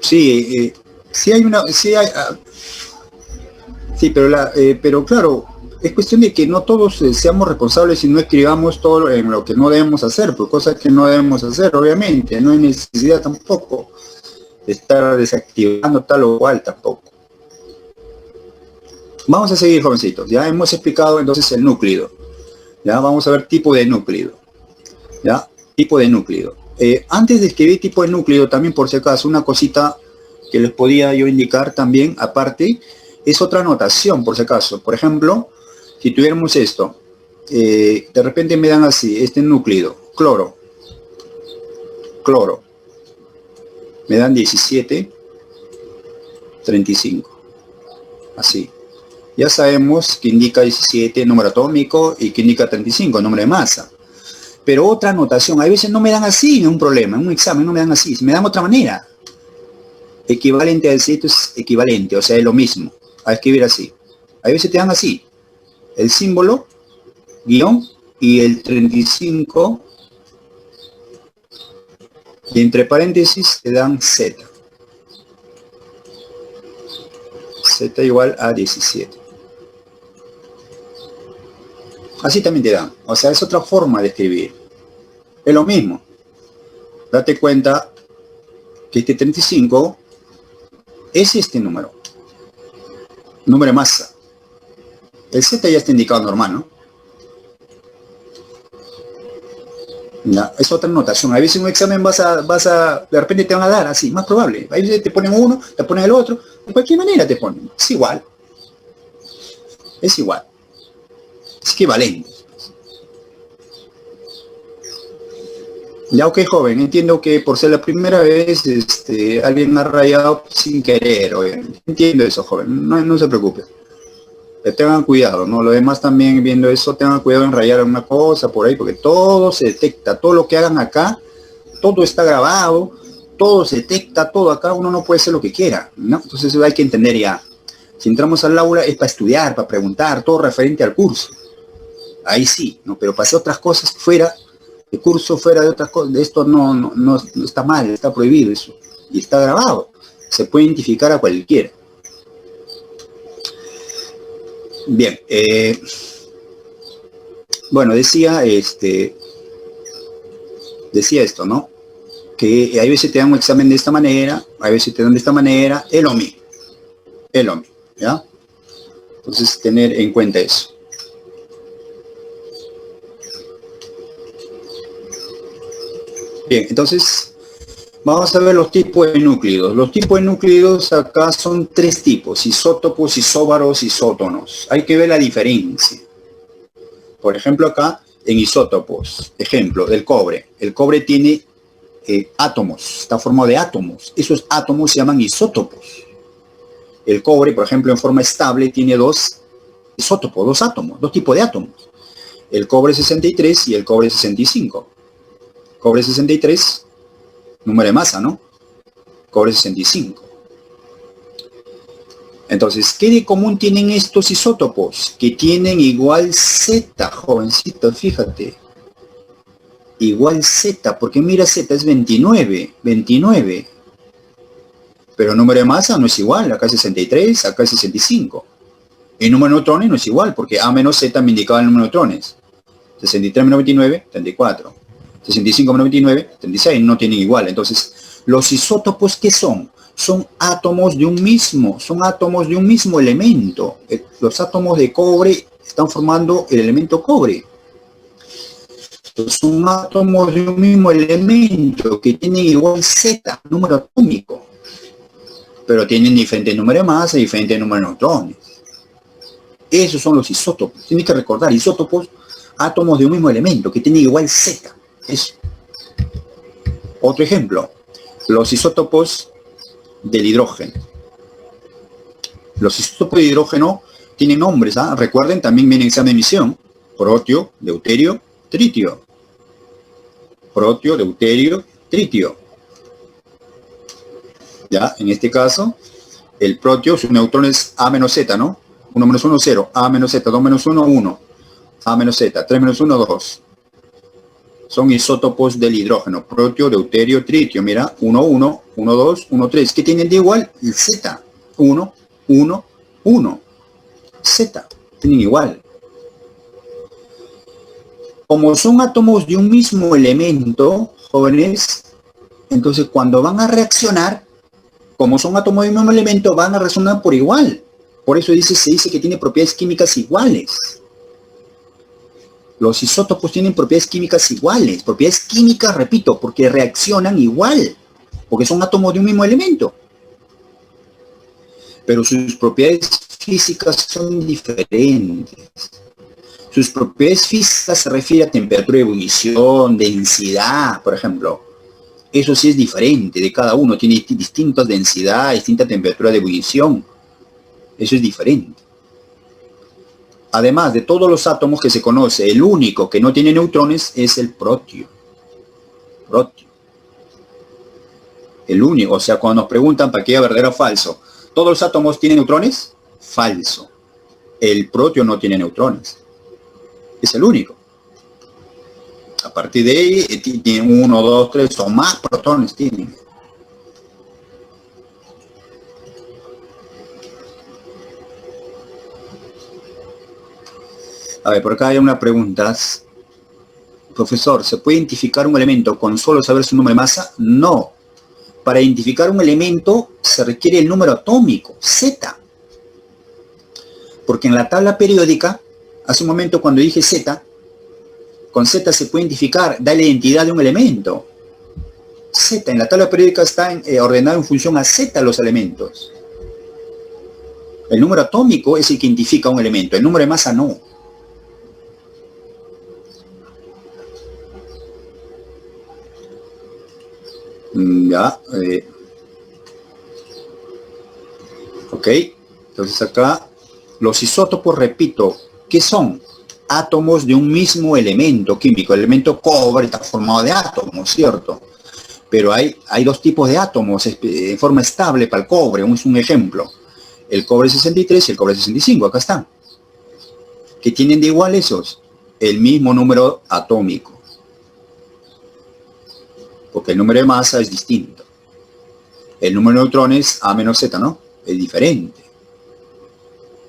Sí, sí hay una, sí hay, sí, pero claro, es cuestión de que no todos seamos responsables y no escribamos todo en lo que no debemos hacer, por cosas que no debemos hacer, obviamente, no hay necesidad tampoco de estar desactivando tal o cual tampoco. Vamos a seguir, jovencitos, ya hemos explicado entonces el núcleo, ya vamos a ver tipo de núcleo, ya, tipo de núcleo. Antes de escribir tipo de núcleo, también por si acaso, una cosita que les podía yo indicar también, aparte, es otra notación, por si acaso. Por ejemplo, si tuviéramos esto, de repente me dan así, este núcleo, cloro, me dan 17, 35, así. Ya sabemos que indica 17, número atómico, y que indica 35, número de masa. Pero otra notación, a veces no me dan así, no es un problema, en un examen no me dan así, me dan otra manera. Equivalente al sitio es equivalente, o sea, es lo mismo, a escribir así. A veces te dan así, el símbolo, guión, y el 35, y entre paréntesis te dan Z. Z igual a 17. Así también te dan, o sea, es otra forma de escribir. Es lo mismo. Date cuenta que este 35 es este número de masa. El Z ya está indicado normal, ¿no? Ya, es otra notación. A veces en un examen de repente te van a dar así, más probable. A veces te ponen uno, te ponen el otro, de cualquier manera te ponen. Es igual. Es igual. Es equivalente. Ya, ok, joven, entiendo que por ser la primera vez alguien ha rayado sin querer, obviamente. Entiendo eso, joven, no se preocupe. Pero tengan cuidado, ¿no? Lo demás también viendo eso, tengan cuidado en rayar una cosa por ahí, porque todo se detecta, todo lo que hagan acá, todo está grabado, todo se detecta, todo acá, uno no puede hacer lo que quiera, ¿no? Entonces eso hay que entender ya. Si entramos al aula es para estudiar, para preguntar, todo referente al curso. Ahí sí, ¿no? Pero para hacer otras cosas fuera de curso, fuera de otras cosas, de esto no está mal, está prohibido eso. Y está grabado. Se puede identificar a cualquiera. Bien. Bueno, decía esto, ¿no? Que hay veces te dan un examen de esta manera, hay veces te dan de esta manera, es lo mismo. Es lo mismo, ¿ya? Entonces, tener en cuenta eso. Bien, entonces vamos a ver los tipos de núcleos. Los tipos de núcleos acá son 3 tipos: isótopos, isóbaros, isótonos. Hay que ver la diferencia. Por ejemplo, acá en isótopos, ejemplo, del cobre. El cobre tiene átomos, está formado de átomos. Esos átomos se llaman isótopos. El cobre, por ejemplo, en forma estable tiene 2 isótopos, 2 átomos, 2 tipos de átomos. El cobre 63 y el cobre 65. Cobre 63, número de masa, ¿no? Cobre 65. Entonces, ¿qué de común tienen estos isótopos? Que tienen igual Z, jovencito, fíjate. Igual Z, porque mira, Z es 29. Pero el número de masa no es igual, acá es 63, acá es 65. El número de neutrones no es igual, porque A menos Z me indicaba el número de neutrones. 63 menos 29, 34. 65 menos 29, 36, no tienen igual. Entonces, los isótopos, ¿qué son? Son átomos de un mismo elemento. Los átomos de cobre están formando el elemento cobre. Son átomos de un mismo elemento que tienen igual Z, número atómico, pero tienen diferente número de masa y diferente número de neutrones. Esos son los isótopos. Tienes que recordar, isótopos, átomos de un mismo elemento que tienen igual Z. Eso. Otro ejemplo, los isótopos del hidrógeno. Los isótopos de hidrógeno tienen nombres, ¿ah? Recuerden, también viene en examen de emisión. Protio, deuterio, tritio. Protio, deuterio, tritio. Ya, en este caso, el protio, su neutrón es A menos Z, ¿no? 1 menos 1, 0. A menos Z, 2 menos 1, 1. A menos Z, 3 menos 1, 2. Son isótopos del hidrógeno. Protio, deuterio, tritio. Mira, 1, 1, 1, 2, 1, 3. ¿Qué tienen de igual? El Z. 1, 1, 1. Z. Tienen igual. Como son átomos de un mismo elemento, jóvenes, entonces cuando van a reaccionar, como son átomos de un mismo elemento, van a reaccionar por igual. Por eso se dice que tiene propiedades químicas iguales. Los isótopos tienen propiedades químicas iguales. Propiedades químicas, repito, porque reaccionan igual. Porque son átomos de un mismo elemento. Pero sus propiedades físicas son diferentes. Sus propiedades físicas se refieren a temperatura de ebullición, densidad, por ejemplo. Eso sí es diferente de cada uno. Tiene distintas densidades, distinta temperatura de ebullición. Eso es diferente. Además de todos los átomos que se conoce, el único que no tiene neutrones es el protio. Protio. El único. O sea, cuando nos preguntan para qué es verdadero o falso, ¿todos los átomos tienen neutrones? Falso. El protio no tiene neutrones. Es el único. A partir de ahí, tiene 1, 2, 3 o más protones tienen. A ver, por acá hay una pregunta. Profesor, ¿se puede identificar un elemento con solo saber su número de masa? No. Para identificar un elemento se requiere el número atómico, Z. Porque en la tabla periódica, hace un momento cuando dije Z, con Z se puede identificar, da la identidad de un elemento. Z, en la tabla periódica está ordenado en función a Z los elementos. El número atómico es el que identifica un elemento, el número de masa no. Ya. Ok. Entonces acá, los isótopos, repito, ¿qué son? Átomos de un mismo elemento químico. El elemento cobre está formado de átomos, ¿cierto? Pero hay dos tipos de átomos en forma estable para el cobre. Es un ejemplo. El cobre 63 y el cobre 65. Acá están. ¿Qué tienen de igual esos? El mismo número atómico. Porque el número de masa es distinto. El número de neutrones, A menos Z, ¿no? Es diferente.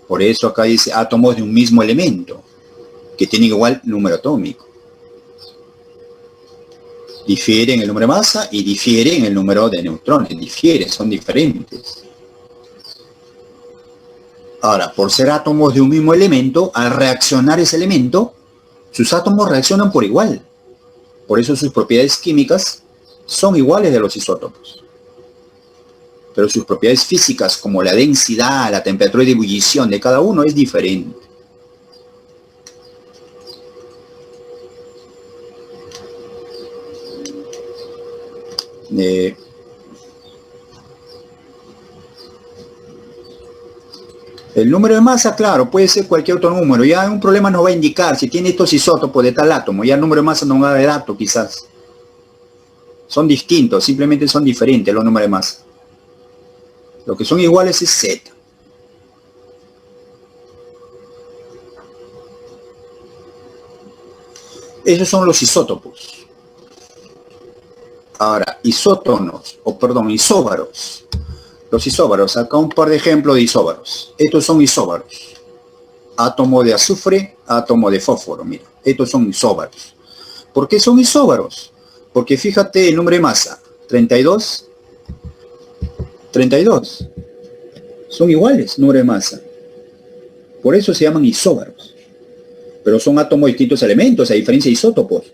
Por eso acá dice átomos de un mismo elemento, que tienen igual número atómico. Difiere en el número de masa y difiere en el número de neutrones. Difiere, son diferentes. Ahora, por ser átomos de un mismo elemento, al reaccionar ese elemento, sus átomos reaccionan por igual. Por eso sus propiedades químicas son iguales de los isótopos. Pero sus propiedades físicas, como la densidad, la temperatura de ebullición de cada uno, es diferente. El número de masa, claro, puede ser cualquier otro número. Ya un problema nos va a indicar si tiene estos isótopos de tal átomo. Ya el número de masa no va a dar dato, quizás. Son distintos, simplemente son diferentes los números de masa. Lo que son iguales es Z. Esos son los isótopos. Ahora, isótonos, isóbaros. Los isóbaros, acá un par de ejemplos de isóbaros. Estos son isóbaros. Átomo de azufre, átomo de fósforo, mira. Estos son isóbaros. ¿Por qué son isóbaros? Porque fíjate el número de masa. 32. 32. Son iguales, número de masa. Por eso se llaman isóbaros. Pero son átomos de distintos elementos, a diferencia de isótopos.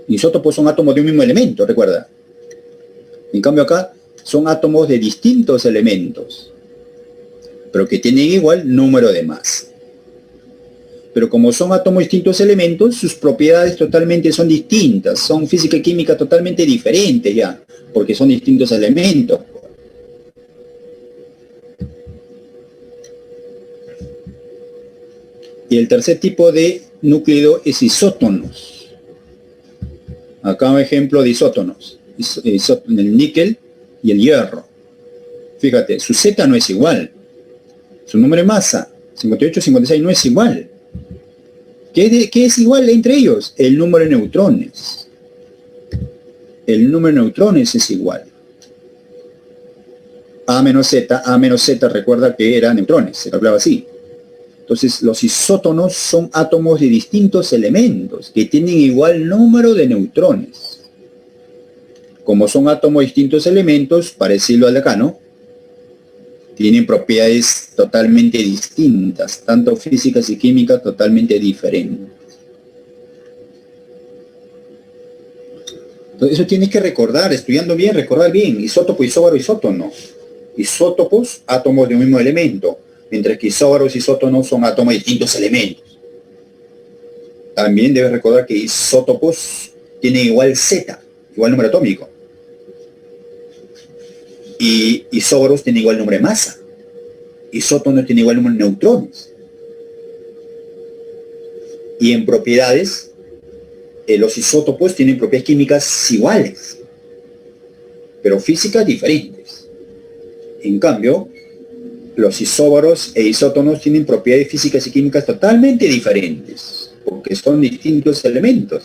Isótopos son átomos de un mismo elemento, recuerda. En cambio acá son átomos de distintos elementos, pero que tienen igual número de masa. Pero como son átomos de distintos elementos, sus propiedades totalmente son distintas, son física y química totalmente diferentes ya, porque son distintos elementos. Y el tercer tipo de núcleo es isótonos. Acá un ejemplo de isótonos. El níquel y el hierro. Fíjate, su Z no es igual. Su número de masa, 58-56, no es igual. ¿Qué es igual entre ellos? El número de neutrones. El número de neutrones es igual. A menos Z, recuerda que eran neutrones, se hablaba así. Entonces, los isótonos son átomos de distintos elementos que tienen igual número de neutrones. Como son átomos de distintos elementos, para decirlo al acá, ¿no? Tienen propiedades totalmente distintas, tanto físicas y químicas totalmente diferentes. Entonces, eso tienes que recordar, estudiando bien, recordar bien. Isótopo, isóbaro, isótono. Isótopos, átomos de un mismo elemento, mientras que isóbaros y isótonos son átomos de distintos elementos. También debes recordar que isótopos tienen igual Z, igual número atómico. Y isóbaros tienen igual número de masa. Isótonos tienen igual número de neutrones. Y en propiedades, los isótopos tienen propiedades químicas iguales, pero físicas diferentes. En cambio, los isóbaros e isótonos tienen propiedades físicas y químicas totalmente diferentes, porque son distintos elementos.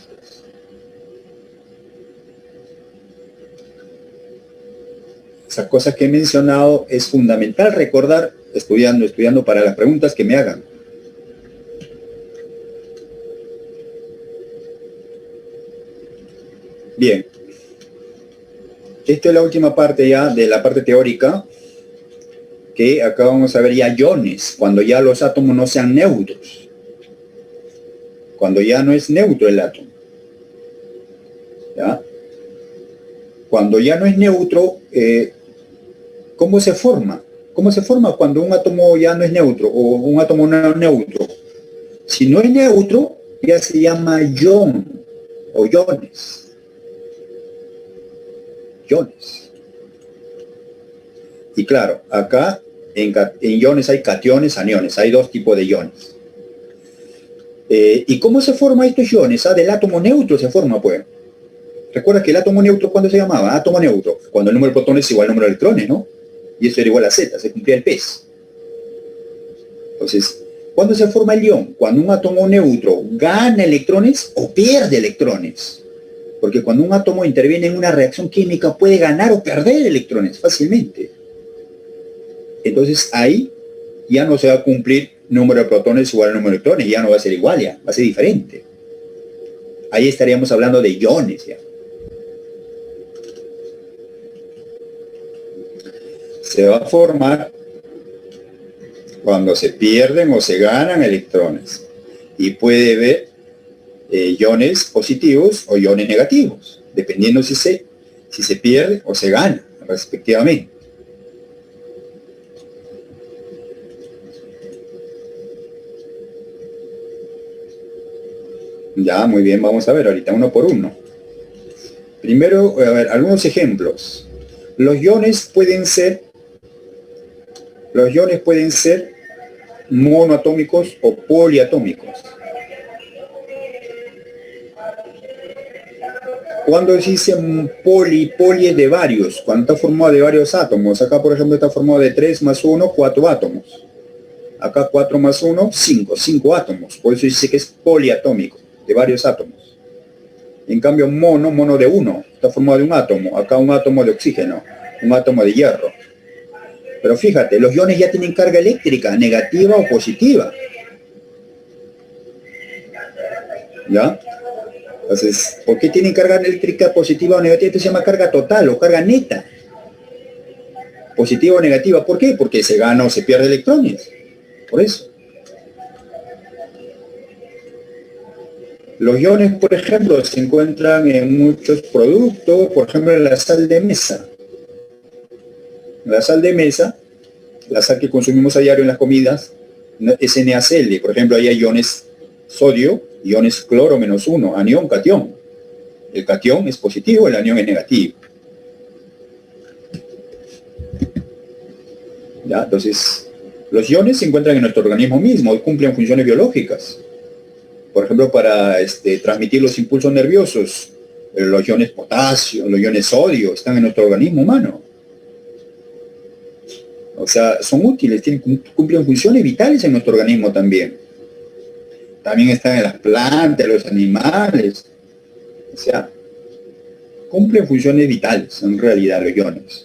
Esas cosas que he mencionado es fundamental recordar estudiando para las preguntas que me hagan. Bien. Esta es la última parte ya de la parte teórica, que acá vamos a ver ya iones, cuando ya los átomos no sean neutros. Cuando ya no es neutro el átomo. ¿Ya? Cuando ya no es neutro, ¿cómo se forma? ¿Cómo se forma cuando un átomo ya no es neutro o un átomo no es neutro? Si no es neutro, ya se llama ion o iones. Iones. Y claro, acá en iones hay cationes, aniones. Hay dos tipos de iones. ¿Y cómo se forman estos iones? Del átomo neutro se forma, pues. Recuerda que el átomo neutro, ¿cuándo se llamaba? Átomo neutro. Cuando el número de protones es igual al número de electrones, ¿no? Y eso era igual a Z, se cumplía el PES. Entonces, ¿cuándo se forma el ion? Cuando un átomo neutro gana electrones o pierde electrones. Porque cuando un átomo interviene en una reacción química puede ganar o perder electrones fácilmente. Entonces ahí ya no se va a cumplir número de protones igual al número de electrones, ya no va a ser igual, ya va a ser diferente. Ahí estaríamos hablando de iones ya. Se va a formar cuando se pierden o se ganan electrones. Y puede haber iones positivos o iones negativos, dependiendo si se pierde o se gana, respectivamente. Ya, muy bien, vamos a ver ahorita uno por uno. Primero, a ver, algunos ejemplos. Los iones pueden ser monoatómicos o poliatómicos. Cuando se dice poli es de varios, cuando está formado de varios átomos. Acá, por ejemplo, está formado de 3 más 1, 4 átomos. Acá 4 más 1, 5 átomos. Por eso dice que es poliatómico, de varios átomos. En cambio, mono de 1, está formado de un átomo. Acá un átomo de oxígeno, un átomo de hierro. Pero fíjate, los iones ya tienen carga eléctrica, negativa o positiva. ¿Ya? Entonces, ¿por qué tienen carga eléctrica positiva o negativa? Esto se llama carga total o carga neta. Positiva o negativa. ¿Por qué? Porque se gana o se pierde electrones. Por eso. Los iones, por ejemplo, se encuentran en muchos productos, por ejemplo, en la sal de mesa. La sal de mesa, la sal que consumimos a diario en las comidas, es NaCl. Por ejemplo, ahí hay iones sodio, iones cloro -1, anión, catión. El catión es positivo, el anión es negativo. ¿Ya? Entonces, Los iones se encuentran en nuestro organismo mismo y cumplen funciones biológicas. Por ejemplo, para transmitir los impulsos nerviosos, los iones potasio, los iones sodio, están en nuestro organismo humano. O sea, son útiles, cumplen funciones vitales en nuestro organismo también. También están en las plantas, los animales. O sea, cumplen funciones vitales en realidad los iones.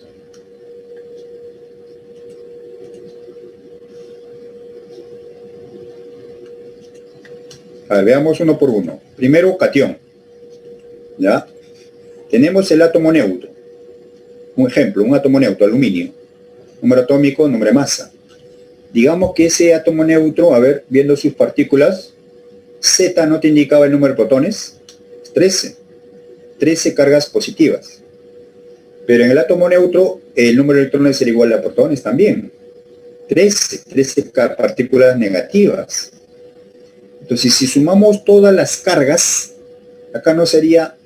A ver, veamos uno por uno. Primero, catión. ¿Ya? Tenemos el átomo neutro. Un ejemplo, un átomo neutro, aluminio. Número atómico, número de masa. Digamos que ese átomo neutro, a ver, viendo sus partículas, Z no te indicaba el número de protones, 13. 13 cargas positivas. Pero en el átomo neutro, el número de electrones será igual a protones también. 13 partículas negativas. Entonces, si sumamos todas las cargas, acá no sería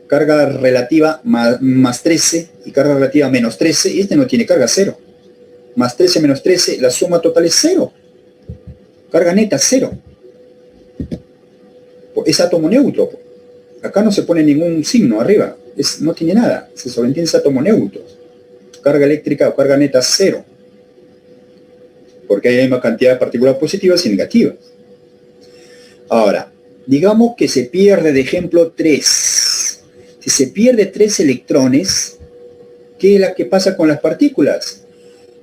carga relativa más 13 y carga relativa menos 13, y este no tiene carga, 0. Más 13 menos 13, la suma total es 0. Carga neta, 0. Es átomo neutro. Acá no se pone ningún signo arriba. No tiene nada. Se sobreentiende ese átomo neutro. Carga eléctrica o carga neta, 0. Porque hay la misma cantidad de partículas positivas y negativas. Ahora, digamos que se pierde, de ejemplo, 3. Si se pierde 3 electrones, ¿qué es lo que pasa con las partículas?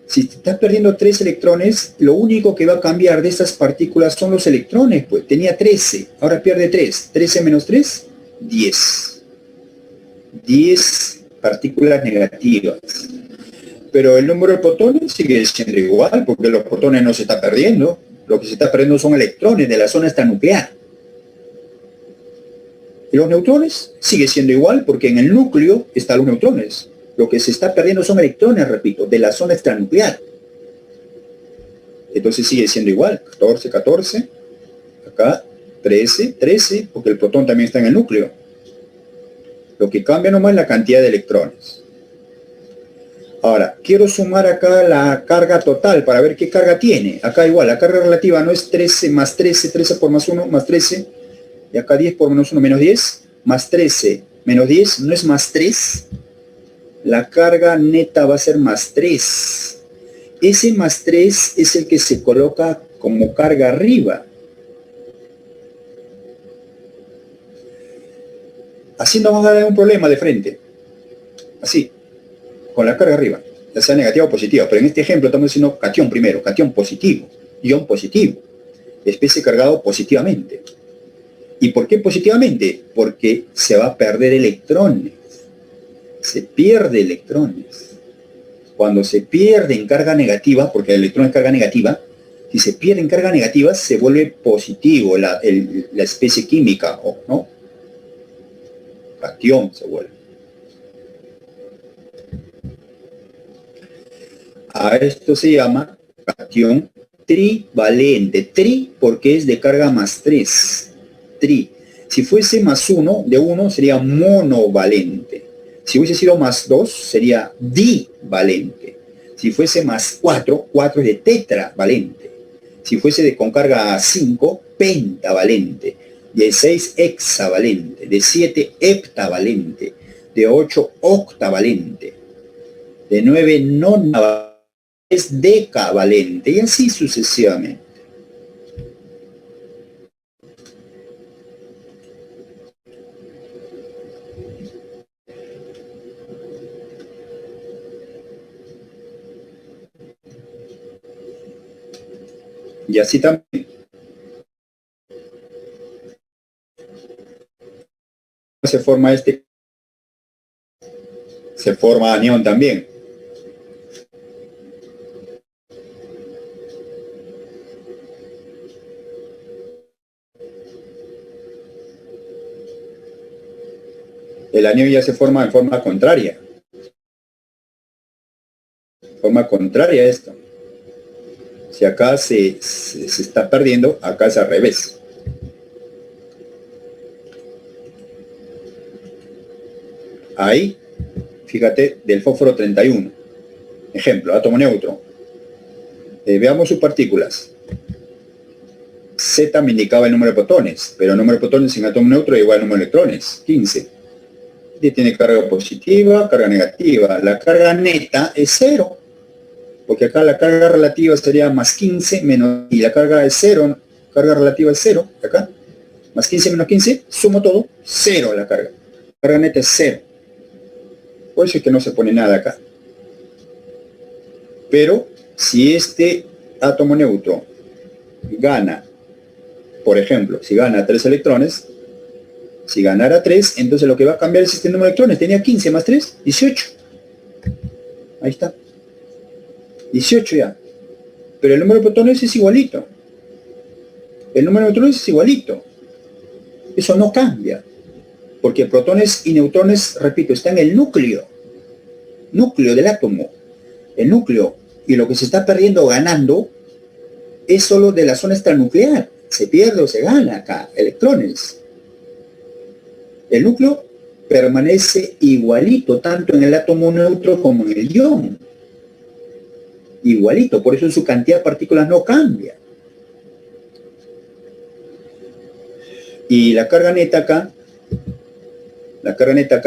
Si estás perdiendo 3 electrones, lo único que va a cambiar de estas partículas son los electrones. Pues tenía 13, ahora pierde 3. 13 menos 3, 10. 10 partículas negativas. Pero el número de protones sigue siendo igual, porque los protones no se están perdiendo. Lo que se está perdiendo son electrones de la zona extranuclear. Y los neutrones sigue siendo igual, porque en el núcleo están los neutrones. Lo que se está perdiendo son electrones, repito, de la zona extranuclear. Entonces sigue siendo igual. 14, 14. Acá 13, 13, porque el protón también está en el núcleo. Lo que cambia nomás es la cantidad de electrones. Ahora, quiero sumar acá la carga total para ver qué carga tiene. Acá igual, la carga relativa no es 13 más 13, 13 por más 1, más 13. Y acá 10 por menos 1, menos 10. Más 13, menos 10, no es más 3. La carga neta va a ser más 3. Ese más 3 es el que se coloca como carga arriba. Así nos vamos a dar un problema de frente. Así, con la carga arriba, ya sea negativa o positiva. Pero en este ejemplo estamos diciendo catión primero, catión positivo, ion positivo, especie cargado positivamente. ¿Y por qué positivamente? Porque se va a perder electrones. Se pierde electrones. Cuando se pierde en carga negativa, porque el electrón es carga negativa, si se pierde en carga negativa, se vuelve positivo la especie química, ¿no? Catión se vuelve. A esto se llama catión trivalente. Tri porque es de carga más 3. Tri. Si fuese más 1, de 1 sería monovalente. Si hubiese sido más 2, sería divalente. Si fuese más 4, 4 es de tetravalente. Si fuese con carga 5, pentavalente. De 6, hexavalente. De 7, heptavalente. De 8, octavalente. De 9, nonavalente. Es decavalente. Y así sucesivamente. Y así también se forma se forma anión también. El anión ya se forma en forma contraria. Forma contraria a esto. Si acá se está perdiendo, acá es al revés. Ahí, fíjate, del fósforo 31. Ejemplo, átomo neutro. Veamos sus partículas. Z me indicaba el número de protones, pero el número de protones en átomo neutro es igual al número de electrones, 15. Y tiene carga positiva, carga negativa. La carga neta es 0, porque acá la carga relativa sería más 15 menos, y la carga es 0, carga relativa es 0, acá, más 15 menos 15, sumo todo, 0 la carga. La carga neta es 0. Por eso es que no se pone nada acá. Pero si este átomo neutro gana, por ejemplo, si gana 3 electrones, si ganara 3, entonces lo que va a cambiar es este número de electrones. Tenía 15 más 3, 18. Ahí está. 18 ya. Pero el número de protones es igualito. El número de neutrones es igualito. Eso no cambia. Porque protones y neutrones, repito, está en el núcleo del átomo. El núcleo. Y lo que se está perdiendo o ganando es solo de la zona extranuclear. Se pierde o se gana acá, electrones. El núcleo permanece igualito, tanto en el átomo neutro como en el ion. Igualito, por eso su cantidad de partículas no cambia. Y la carga neta acá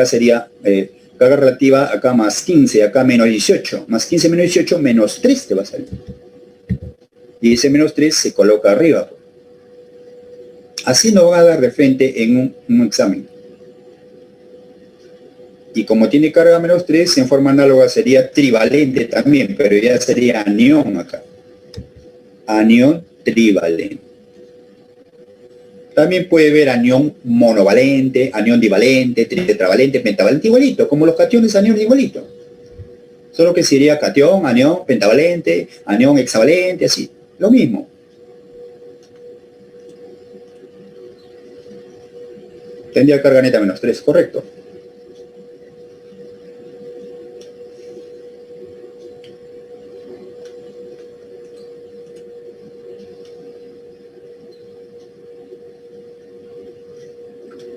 sería carga relativa acá más 15, acá menos 18. Más 15 menos 18, menos 3 te va a salir. Y ese menos 3 se coloca arriba. Así nos va a dar de frente en un examen. Y como tiene carga menos 3, en forma análoga sería trivalente también, pero ya sería anión acá. Anión trivalente. También puede ver anión monovalente, anión divalente, tetravalente, pentavalente, igualito, como los cationes anión igualito. Solo que sería catión, anión, pentavalente, anión hexavalente, así. Lo mismo. Tendría carga neta menos 3, correcto.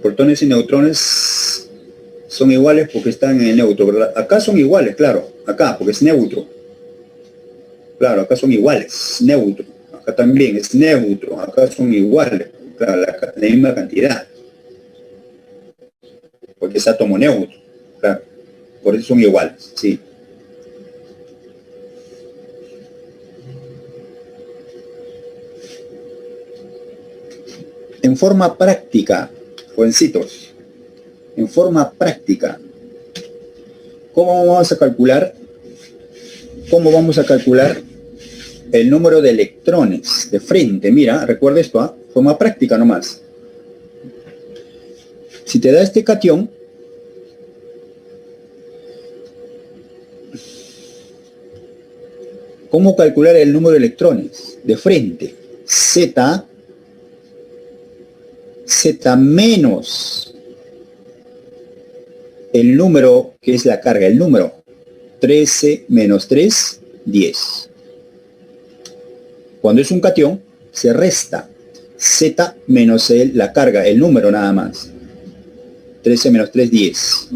Protones y neutrones son iguales porque están en el neutro, ¿verdad? Acá son iguales, claro. Acá, porque es neutro. Claro, acá son iguales, neutro. Acá también es neutro. Acá son iguales, claro, la misma cantidad. Porque es átomo neutro. Claro. Por eso son iguales, sí. En forma práctica, jovencitos, en forma práctica, ¿cómo vamos a calcular? ¿Cómo vamos a calcular el número de electrones de frente? Mira, recuerda esto, forma práctica nomás. Si te da este catión, ¿cómo calcular el número de electrones de frente? Z menos el número que es la carga, el número 13 menos 3, 10. Cuando es un catión, se resta Z menos la carga, el número nada más. 13 menos 3, 10.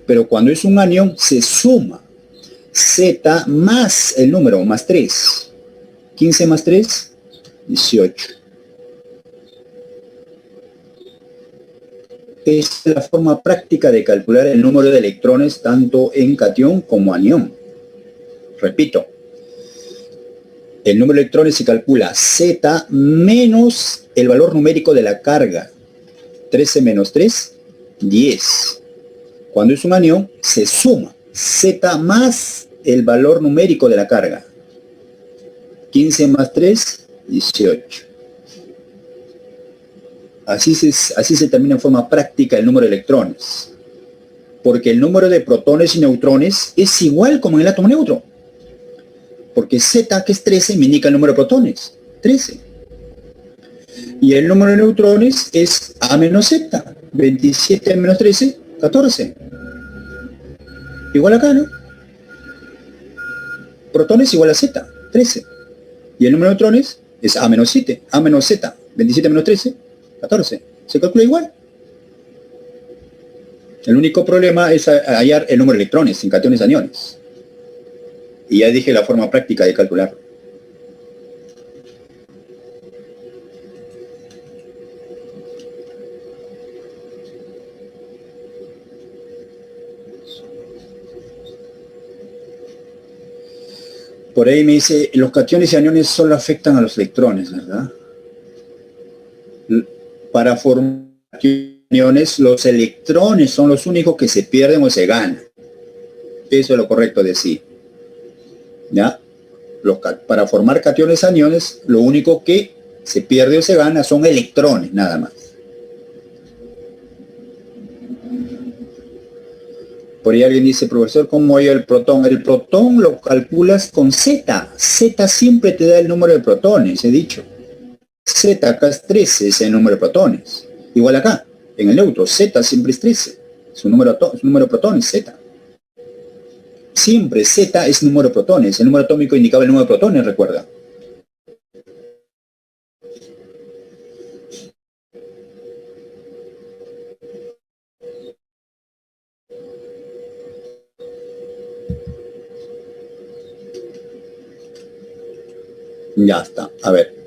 Pero cuando es un anión, se suma Z más el número, más 3. 15 más 3, 18. Es la forma práctica de calcular el número de electrones tanto en catión como anión. Repito, el número de electrones se calcula Z menos el valor numérico de la carga. 13 menos 3, 10. Cuando es un anión, se suma Z más el valor numérico de la carga. 15 más 3, 18. Así se termina en forma práctica el número de electrones. Porque el número de protones y neutrones es igual como en el átomo neutro. Porque Z, que es 13, me indica el número de protones. 13. Y el número de neutrones es A menos Z. 27 menos 13, 14. Igual acá, ¿no? Protones igual a Z, 13. Y el número de neutrones es A menos 7. A menos Z. 27 menos 13, 14. Se calcula igual. El único problema es hallar el número de electrones en cationes aniones. Y ya dije la forma práctica de calcularlo. Por ahí me dice, los cationes y aniones solo afectan a los electrones, ¿verdad? Para formar cationes, los electrones son los únicos que se pierden o se ganan. Eso es lo correcto decir. ¿Ya? Para formar cationes y aniones, lo único que se pierde o se gana son electrones, nada más. Por ahí alguien dice, profesor, ¿cómo hay el protón? El protón lo calculas con Z. Z siempre te da el número de protones, he dicho. Z acá es 13, es el número de protones. Igual acá, en el neutro, Z siempre es 13. Su número de protones, Z. Siempre Z es número de protones. El número atómico indicaba el número de protones, recuerda. Ya está. A ver.